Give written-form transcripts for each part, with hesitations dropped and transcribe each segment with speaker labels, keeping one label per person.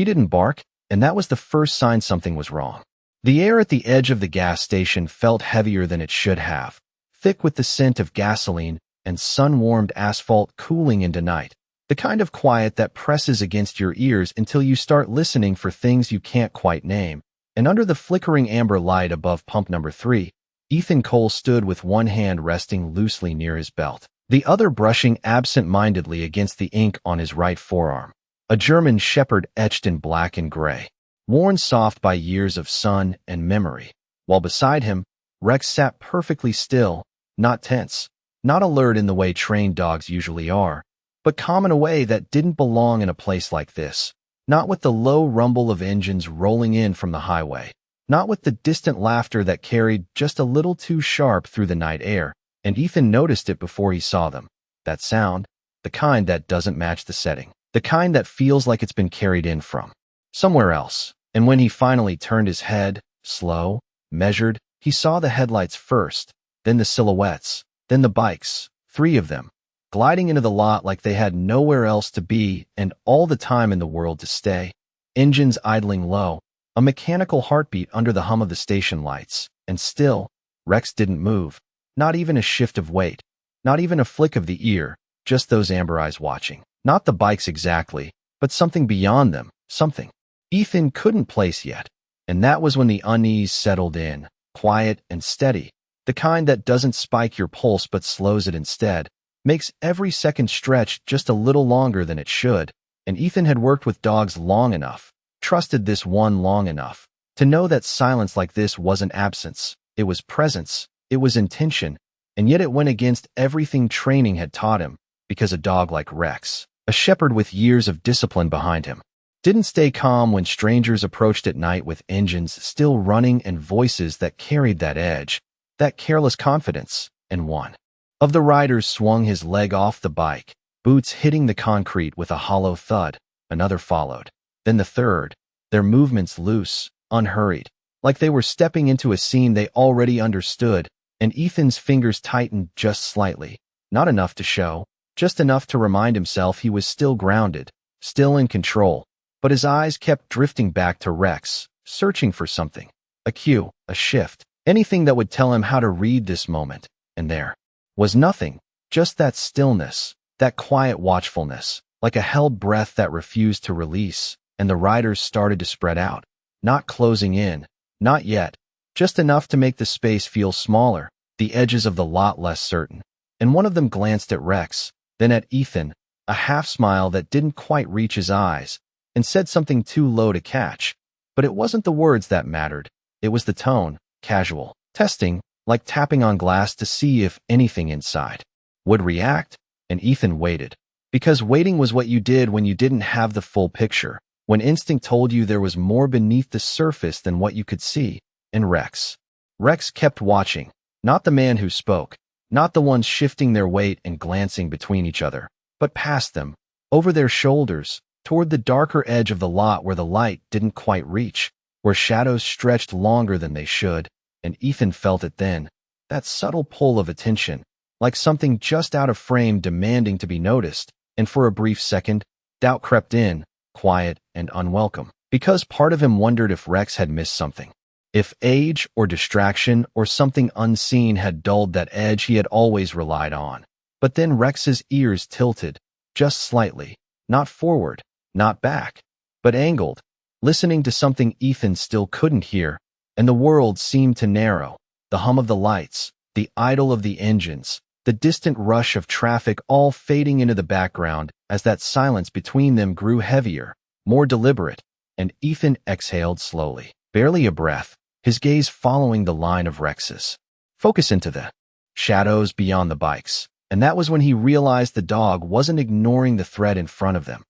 Speaker 1: He didn't bark, and that was the first sign something was wrong. The air at the edge of the gas station felt heavier than it should have, thick with the scent of gasoline and sun-warmed asphalt cooling into night. The kind of quiet that presses against your ears until you start listening for things you can't quite name. And under the flickering amber light above pump number 3, Ethan Cole stood with one hand resting loosely near his belt, the other brushing absent-mindedly against the ink on his right forearm. A German shepherd etched in black and gray, worn soft by years of sun and memory, while beside him, Rex sat perfectly still, not tense, not alert in the way trained dogs usually are, but calm in a way that didn't belong in a place like this. Not with the low rumble of engines rolling in from the highway, not with the distant laughter that carried just a little too sharp through the night air, and Ethan noticed it before he saw them. That sound, the kind that doesn't match the setting, the kind that feels like it's been carried in from somewhere else. And when he finally turned his head, slow, measured, he saw the headlights first, then the silhouettes, then the bikes, 3 of them, gliding into the lot like they had nowhere else to be and all the time in the world to stay. Engines idling low, a mechanical heartbeat under the hum of the station lights, and still, Rex didn't move, not even a shift of weight, not even a flick of the ear, just those amber eyes watching. Not the bikes exactly, but something beyond them, something Ethan couldn't place yet. And that was when the unease settled in, quiet and steady, the kind that doesn't spike your pulse but slows it instead, makes every second stretch just a little longer than it should. And Ethan had worked with dogs long enough, trusted this one long enough, to know that silence like this wasn't absence, it was presence, it was intention, and yet it went against everything training had taught him, because a dog like Rex, a shepherd with years of discipline behind him, didn't stay calm when strangers approached at night with engines still running and voices that carried that edge, that careless confidence. And one of the riders swung his leg off the bike, boots hitting the concrete with a hollow thud. Another followed. Then the third, their movements loose, unhurried, like they were stepping into a scene they already understood, and Ethan's fingers tightened just slightly, not enough to show, just enough to remind himself he was still grounded, still in control. But his eyes kept drifting back to Rex, searching for something, a cue, a shift, anything that would tell him how to read this moment. And there was nothing, just that stillness, that quiet watchfulness, like a held breath that refused to release. And the riders started to spread out, not closing in, not yet, just enough to make the space feel smaller, the edges of the lot less certain. And one of them glanced at Rex, then at Ethan, a half smile that didn't quite reach his eyes, and said something too low to catch. But it wasn't the words that mattered, it was the tone, casual, testing, like tapping on glass to see if anything inside would react. And Ethan waited, because waiting was what you did when you didn't have the full picture, when instinct told you there was more beneath the surface than what you could see. And Rex kept watching, not the man who spoke, not the ones shifting their weight and glancing between each other, but past them, over their shoulders, toward the darker edge of the lot where the light didn't quite reach, where shadows stretched longer than they should. And Ethan felt it then, that subtle pull of attention, like something just out of frame demanding to be noticed. And for a brief second, doubt crept in, quiet and unwelcome, because part of him wondered if Rex had missed something, if age or distraction or something unseen had dulled that edge he had always relied on. But then Rex's ears tilted, just slightly, not forward, not back, but angled, listening to something Ethan still couldn't hear, and the world seemed to narrow, the hum of the lights, the idle of the engines, the distant rush of traffic all fading into the background as that silence between them grew heavier, more deliberate, and Ethan exhaled slowly, barely a breath, his gaze following the line of Rex's focus into the shadows beyond the bikes. And that was when he realized the dog wasn't ignoring the threat in front of them.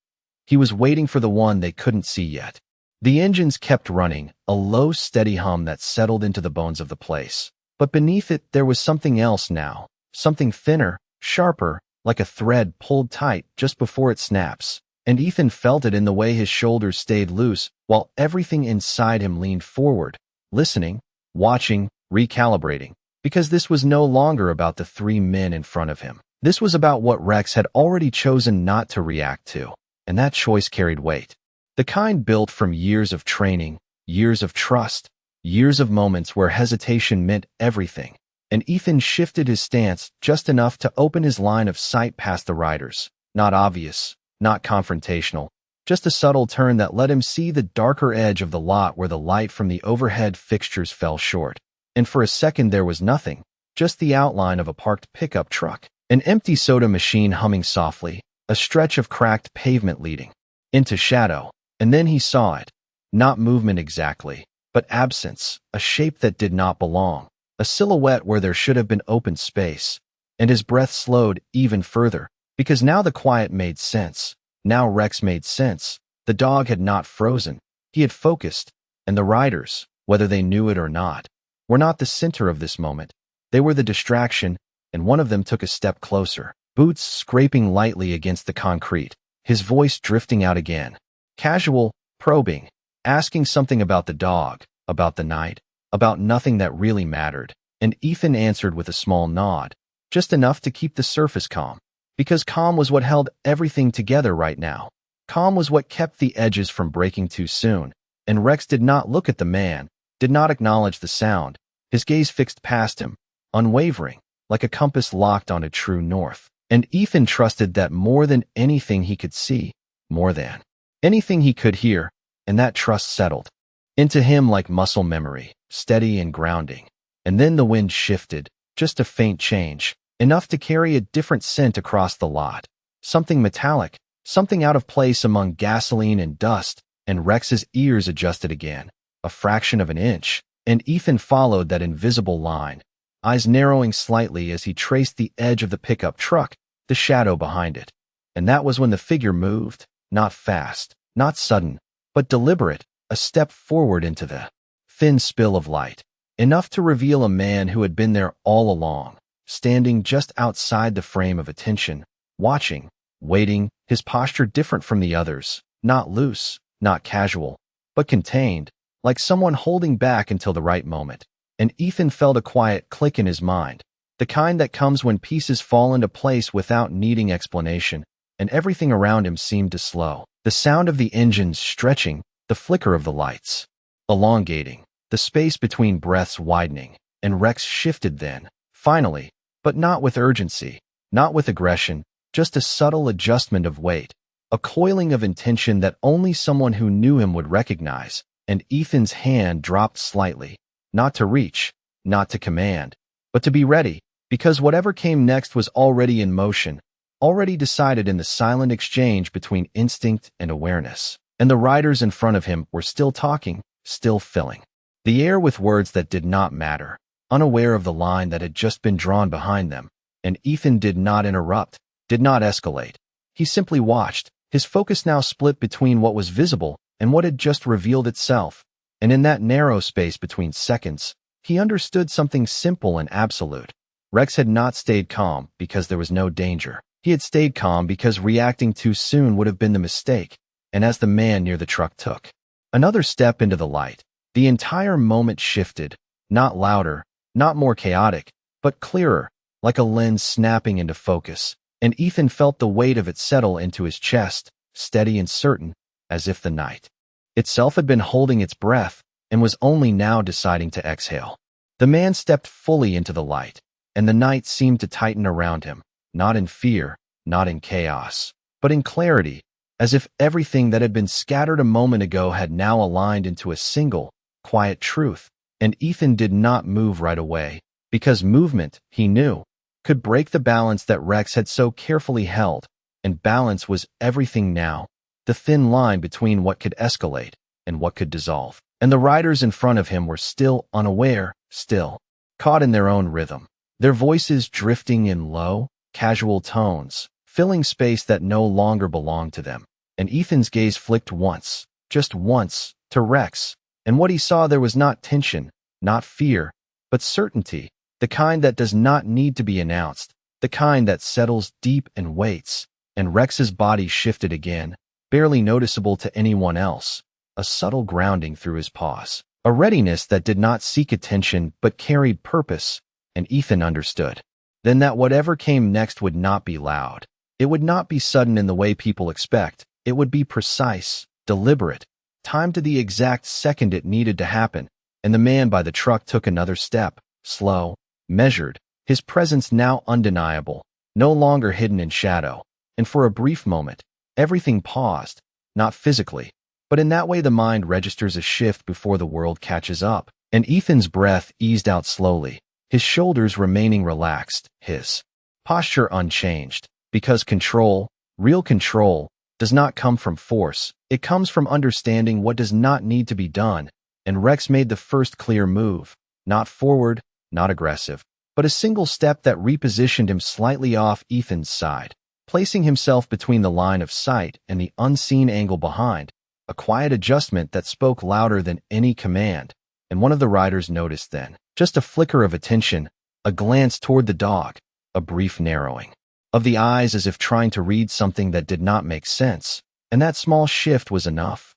Speaker 1: He was waiting for the one they couldn't see yet. The engines kept running, a low, steady hum that settled into the bones of the place. But beneath it, there was something else now, something thinner, sharper, like a thread pulled tight just before it snaps. And Ethan felt it in the way his shoulders stayed loose, while everything inside him leaned forward, listening, watching, recalibrating. Because this was no longer about the 3 men in front of him. This was about what Rex had already chosen not to react to. And that choice carried weight. The kind built from years of training, years of trust, years of moments where hesitation meant everything. And Ethan shifted his stance just enough to open his line of sight past the riders. Not obvious, not confrontational, just a subtle turn that let him see the darker edge of the lot where the light from the overhead fixtures fell short. And for a second there was nothing, just the outline of a parked pickup truck, an empty soda machine humming softly, a stretch of cracked pavement leading into shadow. And then he saw it. Not movement exactly, but absence, a shape that did not belong, a silhouette where there should have been open space. And his breath slowed even further, because now the quiet made sense. Now Rex made sense. The dog had not frozen. He had focused, and the riders, whether they knew it or not, were not the center of this moment. They were the distraction, and one of them took a step closer, boots scraping lightly against the concrete, his voice drifting out again. Casual, probing, asking something about the dog, about the night, about nothing that really mattered. And Ethan answered with a small nod, just enough to keep the surface calm. Because calm was what held everything together right now. Calm was what kept the edges from breaking too soon. And Rex did not look at the man, did not acknowledge the sound. His gaze fixed past him, unwavering, like a compass locked on a true north. And Ethan trusted that more than anything he could see, more than anything he could hear, and that trust settled into him like muscle memory, steady and grounding. And then the wind shifted, just a faint change, enough to carry a different scent across the lot. Something metallic, something out of place among gasoline and dust, and Rex's ears adjusted again, a fraction of an inch, and Ethan followed that invisible line, eyes narrowing slightly as he traced the edge of the pickup truck, the shadow behind it. And that was when the figure moved, not fast, not sudden, but deliberate, a step forward into the thin spill of light, enough to reveal a man who had been there all along, standing just outside the frame of attention, watching, waiting, his posture different from the others, not loose, not casual, but contained, like someone holding back until the right moment. And Ethan felt a quiet click in his mind, the kind that comes when pieces fall into place without needing explanation, and everything around him seemed to slow. The sound of the engines stretching, the flicker of the lights elongating, the space between breaths widening, and Rex shifted then, finally, but not with urgency, not with aggression, just a subtle adjustment of weight, a coiling of intention that only someone who knew him would recognize. And Ethan's hand dropped slightly, not to reach, not to command, but to be ready, because whatever came next was already in motion, already decided in the silent exchange between instinct and awareness. And the riders in front of him were still talking, still filling the air with words that did not matter, unaware of the line that had just been drawn behind them. And Ethan did not interrupt, did not escalate. He simply watched, his focus now split between what was visible and what had just revealed itself. And in that narrow space between seconds, he understood something simple and absolute. Rex had not stayed calm because there was no danger. He had stayed calm because reacting too soon would have been the mistake. And as the man near the truck took another step into the light, the entire moment shifted, not louder, not more chaotic, but clearer, like a lens snapping into focus. And Ethan felt the weight of it settle into his chest, steady and certain, as if the night itself had been holding its breath and was only now deciding to exhale. The man stepped fully into the light, and the night seemed to tighten around him, not in fear, not in chaos, but in clarity, as if everything that had been scattered a moment ago had now aligned into a single, quiet truth. And Ethan did not move right away, because movement, he knew, could break the balance that Rex had so carefully held, and balance was everything now, the thin line between what could escalate and what could dissolve. And the riders in front of him were still unaware, still caught in their own rhythm, their voices drifting in low, casual tones, filling space that no longer belonged to them. And Ethan's gaze flicked once, just once, to Rex, and what he saw there was not tension, not fear, but certainty, the kind that does not need to be announced, the kind that settles deep and waits. And Rex's body shifted again, barely noticeable to anyone else, a subtle grounding through his pause, a readiness that did not seek attention but carried purpose. And Ethan understood then that whatever came next would not be loud. It would not be sudden in the way people expect. It would be precise, deliberate, timed to the exact second it needed to happen, and the man by the truck took another step, slow, measured, his presence now undeniable, no longer hidden in shadow. And for a brief moment, everything paused, not physically, but in that way the mind registers a shift before the world catches up, and Ethan's breath eased out slowly, his shoulders remaining relaxed, his posture unchanged, because control, real control, does not come from force, it comes from understanding what does not need to be done, and Rex made the first clear move, not forward, not aggressive, but a single step that repositioned him slightly off Ethan's side, placing himself between the line of sight and the unseen angle behind, a quiet adjustment that spoke louder than any command. And one of the riders noticed then, just a flicker of attention, a glance toward the dog, a brief narrowing of the eyes as if trying to read something that did not make sense, and that small shift was enough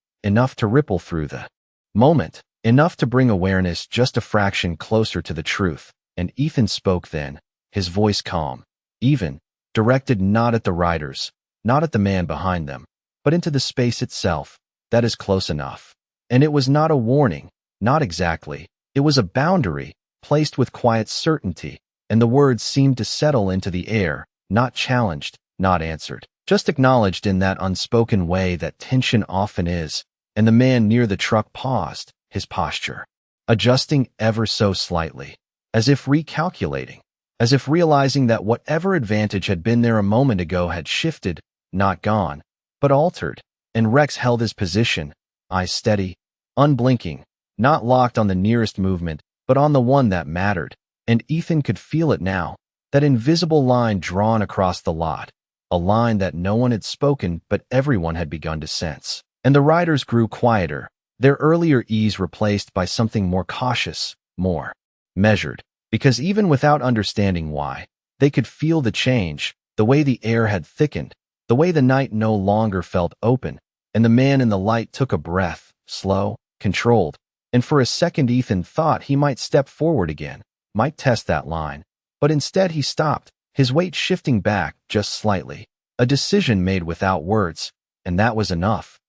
Speaker 1: to ripple through the moment, enough to bring awareness just a fraction closer to the truth. And Ethan spoke then, his voice calm, even, directed not at the riders, not at the man behind them, but into the space itself. That is close enough. And it was not a warning, not exactly. It was a boundary, placed with quiet certainty, and the words seemed to settle into the air, not challenged, not answered, just acknowledged in that unspoken way that tension often is. And the man near the truck paused, his posture adjusting ever so slightly, as if recalculating, as if realizing that whatever advantage had been there a moment ago had shifted, not gone, but altered. And Rex held his position, eyes steady, unblinking, not locked on the nearest movement, but on the one that mattered. And Ethan could feel it now, that invisible line drawn across the lot, a line that no one had spoken but everyone had begun to sense. And the riders grew quieter, their earlier ease replaced by something more cautious, more measured, because even without understanding why, they could feel the change, the way the air had thickened, the way the night no longer felt open, and the man in the light took a breath, slow, controlled, and for a second Ethan thought he might step forward again, might test that line, but instead he stopped, his weight shifting back just slightly, a decision made without words, and that was enough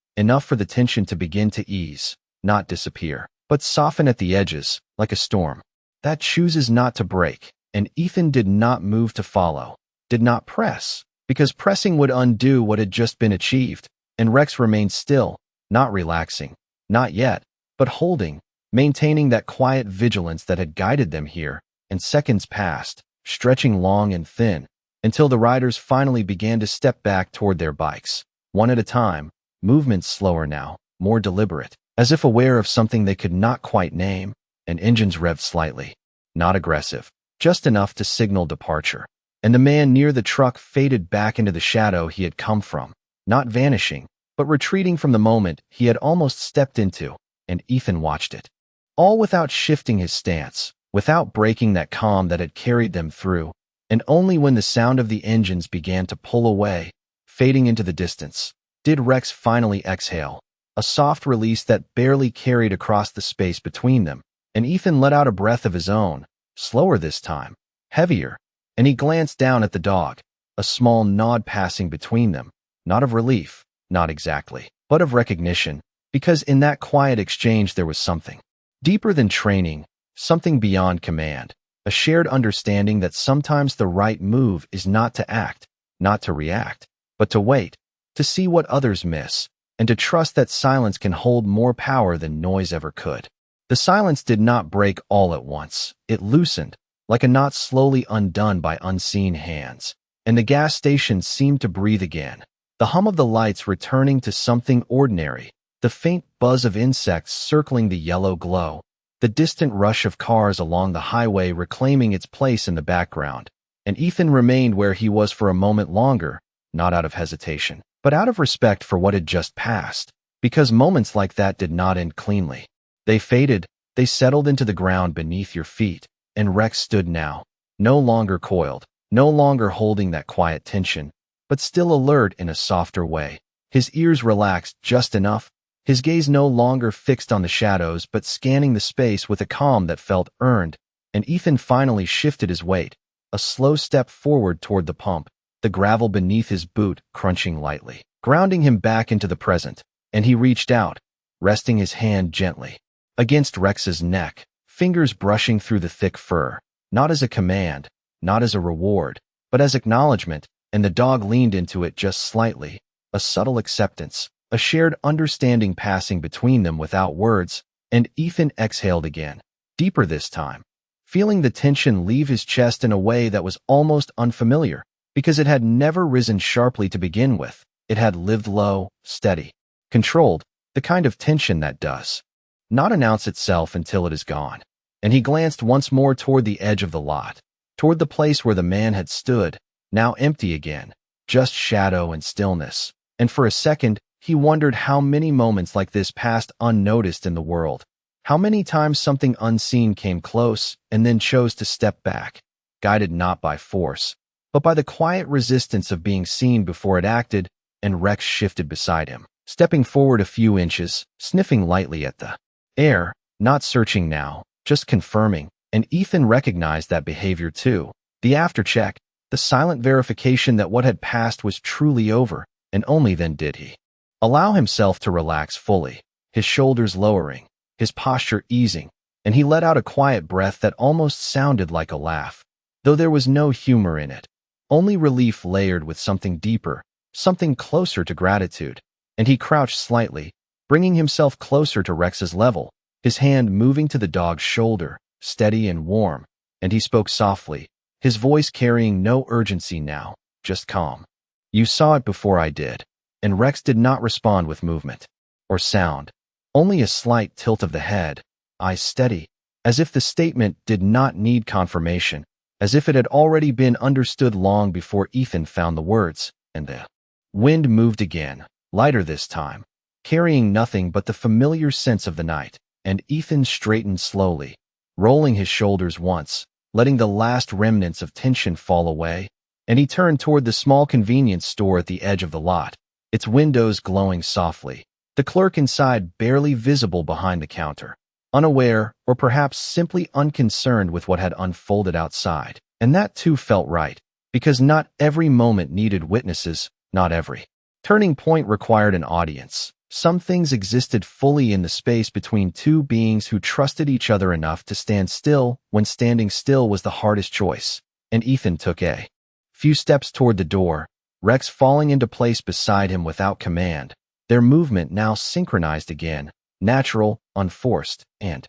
Speaker 1: for the tension to begin to ease, not disappear, but soften at the edges, like a storm that chooses not to break. And Ethan did not move to follow, did not press, because pressing would undo what had just been achieved, and Rex remained still, not relaxing, not yet, but holding, maintaining that quiet vigilance that had guided them here. And seconds passed, stretching long and thin, until the riders finally began to step back toward their bikes, one at a time, movements slower now, more deliberate, as if aware of something they could not quite name, and engines revved slightly, not aggressive, just enough to signal departure. And the man near the truck faded back into the shadow he had come from, not vanishing, but retreating from the moment he had almost stepped into, and Ethan watched it. All without shifting his stance, without breaking that calm that had carried them through, and only when the sound of the engines began to pull away, fading into the distance, did Rex finally exhale, a soft release that barely carried across the space between them, and Ethan let out a breath of his own, slower this time, heavier, and he glanced down at the dog, a small nod passing between them, not of relief, not exactly, but of recognition, because in that quiet exchange there was something deeper than training, something beyond command, a shared understanding that sometimes the right move is not to act, not to react, but to wait, to see what others miss, and to trust that silence can hold more power than noise ever could. The silence did not break all at once. It loosened, like a knot slowly undone by unseen hands, and the gas station seemed to breathe again, the hum of the lights returning to something ordinary, the faint buzz of insects circling the yellow glow, the distant rush of cars along the highway reclaiming its place in the background. And Ethan remained where he was for a moment longer, not out of hesitation, but out of respect for what had just passed, because moments like that did not end cleanly. They faded, they settled into the ground beneath your feet, and Rex stood now, no longer coiled, no longer holding that quiet tension, but still alert in a softer way, his ears relaxed just enough, his gaze no longer fixed on the shadows but scanning the space with a calm that felt earned. And Ethan finally shifted his weight, a slow step forward toward the pump, the gravel beneath his boot crunching lightly, grounding him back into the present. and he reached out, resting his hand gently against Rex's neck, fingers brushing through the thick fur, not as a command, not as a reward, but as acknowledgement, and the dog leaned into it just slightly, a subtle acceptance, a shared understanding passing between them without words, and Ethan exhaled again, deeper this time, feeling the tension leave his chest in a way that was almost unfamiliar, because it had never risen sharply to begin with. It had lived low, steady, controlled, the kind of tension that does not announce itself until it is gone. And he glanced once more toward the edge of the lot, toward the place where the man had stood, now empty again, just shadow and stillness. And for a second, he wondered how many moments like this passed unnoticed in the world, how many times something unseen came close and then chose to step back, guided not by force, but by the quiet resistance of being seen before it acted. And Rex shifted beside him, stepping forward a few inches, sniffing lightly at the air, not searching now, just confirming, and Ethan recognized that behavior too. The aftercheck, the silent verification that what had passed was truly over, and only then did he allow himself to relax fully, his shoulders lowering, his posture easing, and he let out a quiet breath that almost sounded like a laugh, though there was no humor in it, only relief layered with something deeper, something closer to gratitude. And he crouched slightly, bringing himself closer to Rex's level, his hand moving to the dog's shoulder, steady and warm, and he spoke softly, his voice carrying no urgency now, just calm. "You saw it before I did." And Rex did not respond with movement or sound, only a slight tilt of the head, eyes steady, as if the statement did not need confirmation, as if it had already been understood long before Ethan found the words. And the wind moved again, lighter this time, carrying nothing but the familiar sense of the night, and Ethan straightened slowly, rolling his shoulders once, letting the last remnants of tension fall away, and he turned toward the small convenience store at the edge of the lot, its windows glowing softly, the clerk inside barely visible behind the counter, unaware or perhaps simply unconcerned with what had unfolded outside. And that too felt right, because not every moment needed witnesses, not every turning point required an audience. Some things existed fully in the space between two beings who trusted each other enough to stand still when standing still was the hardest choice. And Ethan took a few steps toward the door, Rex falling into place beside him without command, their movement now synchronized again, natural, unforced, and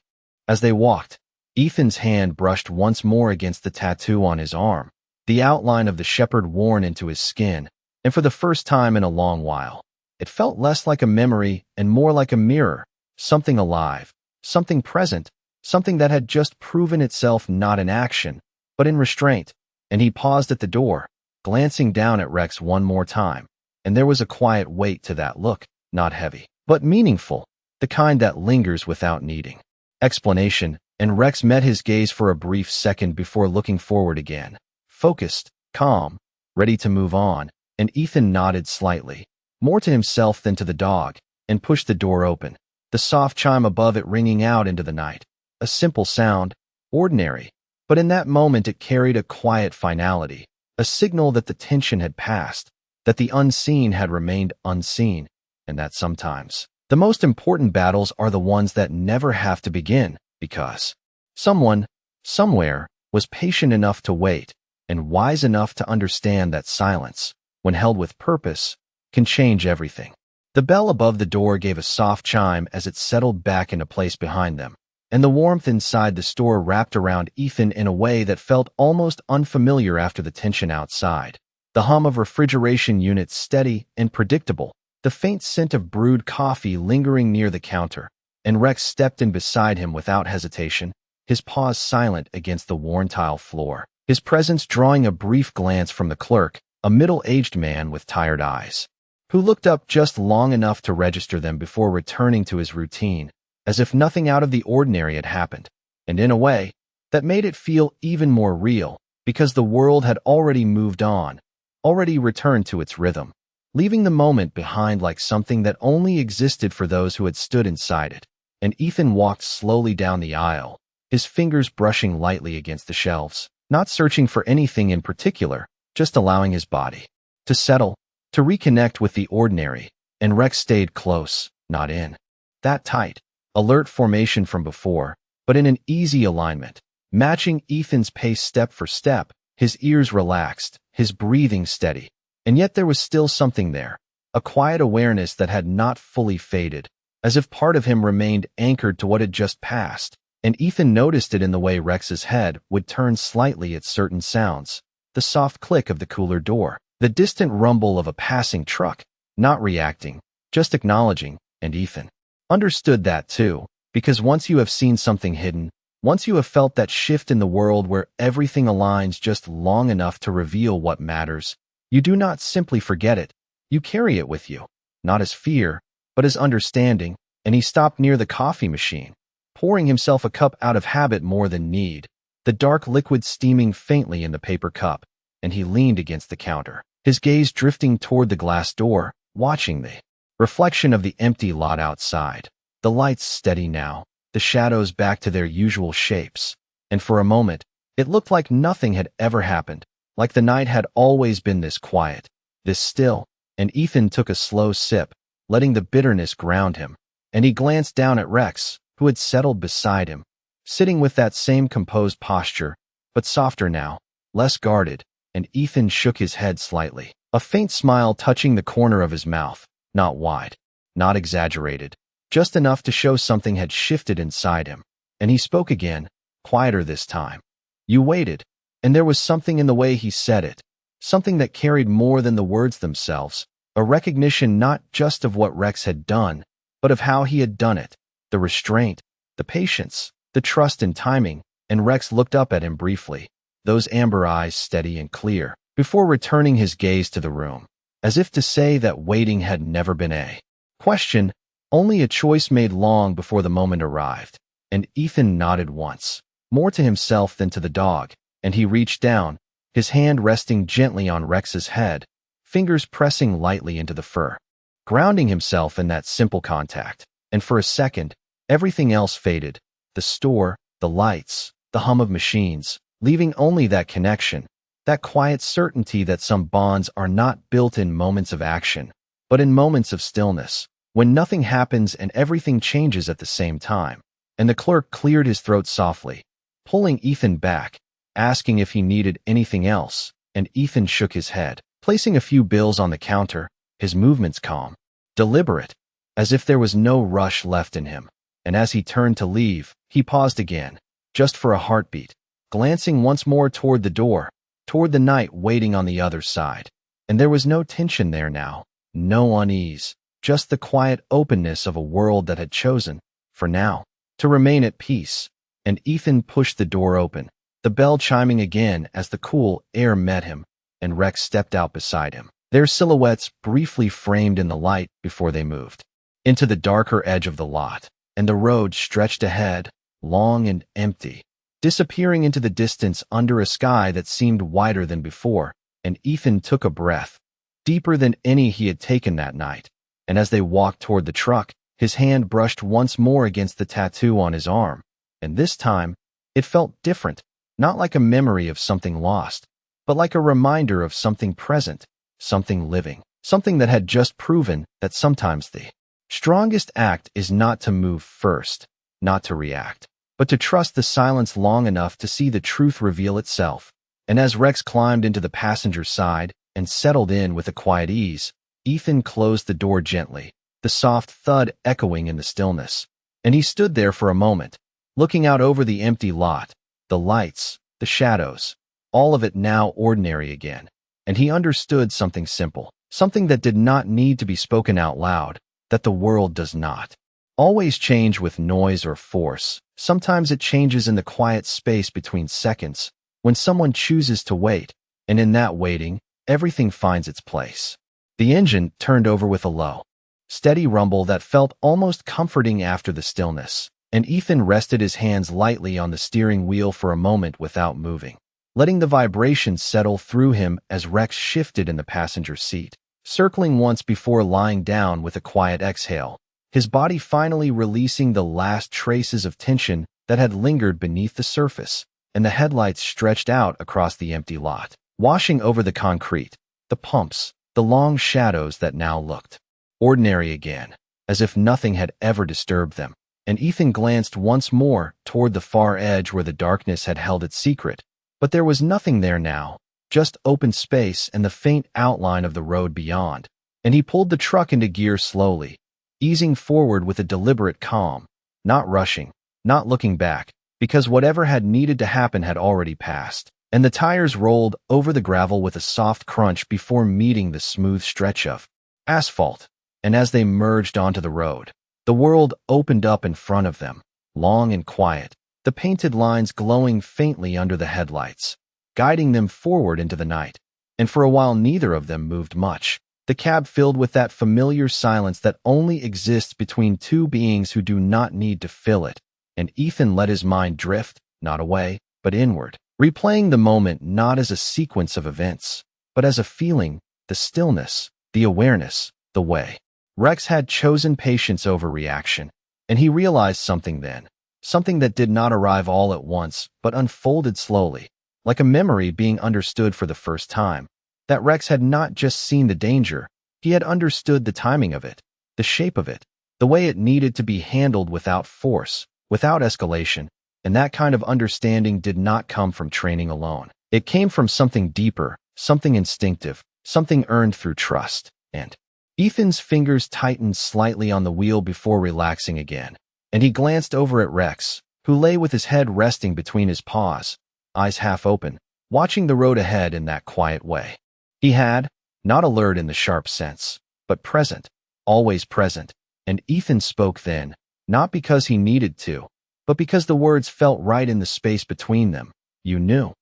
Speaker 1: as they walked, Ethan's hand brushed once more against the tattoo on his arm, the outline of the shepherd worn into his skin, and for the first time in a long while, it felt less like a memory and more like a mirror, something alive, something present, something that had just proven itself not in action, but in restraint. And he paused at the door, glancing down at Rex one more time, and there was a quiet weight to that look, not heavy, but meaningful, the kind that lingers without needing explanation. And Rex met his gaze for a brief second before looking forward again, focused, calm, ready to move on, and Ethan nodded slightly, more to himself than to the dog, and pushed the door open, the soft chime above it ringing out into the night. A simple sound, ordinary, but in that moment it carried a quiet finality, a signal that the tension had passed, that the unseen had remained unseen, and that sometimes the most important battles are the ones that never have to begin, because someone, somewhere, was patient enough to wait, and wise enough to understand that silence, when held with purpose, can change everything. The bell above the door gave a soft chime as it settled back into place behind them, and the warmth inside the store wrapped around Ethan in a way that felt almost unfamiliar after the tension outside. The hum of refrigeration units steady and predictable, the faint scent of brewed coffee lingering near the counter, and Rex stepped in beside him without hesitation, his paws silent against the worn tile floor, his presence drawing a brief glance from the clerk, a middle-aged man with tired eyes, who looked up just long enough to register them before returning to his routine, as if nothing out of the ordinary had happened, and in a way that made it feel even more real, because the world had already moved on, already returned to its rhythm, leaving the moment behind like something that only existed for those who had stood inside it. And Ethan walked slowly down the aisle, his fingers brushing lightly against the shelves, not searching for anything in particular, just allowing his body to settle, to reconnect with the ordinary. And Rex stayed close, not in that tight, alert formation from before, but in an easy alignment, matching Ethan's pace step for step, his ears relaxed, his breathing steady. And yet there was still something there, a quiet awareness that had not fully faded, as if part of him remained anchored to what had just passed. And Ethan noticed it in the way Rex's head would turn slightly at certain sounds, the soft click of the cooler door, the distant rumble of a passing truck, not reacting, just acknowledging, and Ethan understood that too, because once you have seen something hidden, once you have felt that shift in the world where everything aligns just long enough to reveal what matters, you do not simply forget it, you carry it with you, not as fear, but as understanding. And he stopped near the coffee machine, pouring himself a cup out of habit more than need, the dark liquid steaming faintly in the paper cup, and he leaned against the counter, his gaze drifting toward the glass door, watching the reflection of the empty lot outside, the lights steady now, the shadows back to their usual shapes. And for a moment, it looked like nothing had ever happened, like the night had always been this quiet, this still. And Ethan took a slow sip, letting the bitterness ground him, and he glanced down at Rex, who had settled beside him, sitting with that same composed posture, but softer now, less guarded, and Ethan shook his head slightly, a faint smile touching the corner of his mouth, not wide, not exaggerated, just enough to show something had shifted inside him. And he spoke again, quieter this time. You waited, and there was something in the way he said it, something that carried more than the words themselves, a recognition not just of what Rex had done, but of how he had done it, the restraint, the patience, the trust in timing. And Rex looked up at him briefly, those amber eyes steady and clear, before returning his gaze to the room, as if to say that waiting had never been a question, only a choice made long before the moment arrived. And Ethan nodded once, more to himself than to the dog, and he reached down, his hand resting gently on Rex's head, fingers pressing lightly into the fur, grounding himself in that simple contact. And for a second, everything else faded, the store, the lights, the hum of machines, leaving only that connection, that quiet certainty that some bonds are not built in moments of action, but in moments of stillness, when nothing happens and everything changes at the same time. And the clerk cleared his throat softly, pulling Ethan back, asking if he needed anything else, and Ethan shook his head, placing a few bills on the counter, his movements calm, deliberate, as if there was no rush left in him. And as he turned to leave, he paused again, just for a heartbeat, glancing once more toward the door, toward the night waiting on the other side. And there was no tension there now, no unease, just the quiet openness of a world that had chosen, for now, to remain at peace. And Ethan pushed the door open, the bell chiming again as the cool air met him, and Rex stepped out beside him, their silhouettes briefly framed in the light before they moved into the darker edge of the lot. And the road stretched ahead, long and empty, disappearing into the distance under a sky that seemed wider than before. And Ethan took a breath, deeper than any he had taken that night. And as they walked toward the truck, his hand brushed once more against the tattoo on his arm. And this time, it felt different, not like a memory of something lost, but like a reminder of something present, something living, something that had just proven that sometimes the strongest act is not to move first, not to react, but to trust the silence long enough to see the truth reveal itself. And as Rex climbed into the passenger side and settled in with a quiet ease, Ethan closed the door gently, the soft thud echoing in the stillness. And he stood there for a moment, looking out over the empty lot, the lights, the shadows, all of it now ordinary again. And he understood something simple, something that did not need to be spoken out loud, that the world does not always change with noise or force. Sometimes it changes in the quiet space between seconds, when someone chooses to wait, and in that waiting, everything finds its place. The engine turned over with a low, steady rumble that felt almost comforting after the stillness, and Ethan rested his hands lightly on the steering wheel for a moment without moving, letting the vibration settle through him as Rex shifted in the passenger seat, circling once before lying down with a quiet exhale, his body finally releasing the last traces of tension that had lingered beneath the surface. And the headlights stretched out across the empty lot, washing over the concrete, the pumps, the long shadows that now looked ordinary again. as if nothing had ever disturbed them. And Ethan glanced once more toward the far edge where the darkness had held its secret. But there was nothing there now, just open space and the faint outline of the road beyond. And he pulled the truck into gear slowly, easing forward with a deliberate calm, not rushing, not looking back, because whatever had needed to happen had already passed. And the tires rolled over the gravel with a soft crunch before meeting the smooth stretch of asphalt. And as they merged onto the road, the world opened up in front of them, long and quiet, the painted lines glowing faintly under the headlights, guiding them forward into the night. And for a while neither of them moved much, the cab filled with that familiar silence that only exists between two beings who do not need to fill it. And Ethan let his mind drift, not away, but inward, replaying the moment not as a sequence of events, but as a feeling, the stillness, the awareness, the way. Rex had chosen patience over reaction, and he realized something then, something that did not arrive all at once, but unfolded slowly, like a memory being understood for the first time, that Rex had not just seen the danger, he had understood the timing of it, the shape of it, the way it needed to be handled without force, without escalation, and that kind of understanding did not come from training alone. It came from something deeper, something instinctive, something earned through trust, and Ethan's fingers tightened slightly on the wheel before relaxing again, and he glanced over at Rex, who lay with his head resting between his paws, eyes half open, watching the road ahead in that quiet way. He had, not alert in the sharp sense, but present, always present, and Ethan spoke then, not because he needed to, but because the words felt right in the space between them. You knew.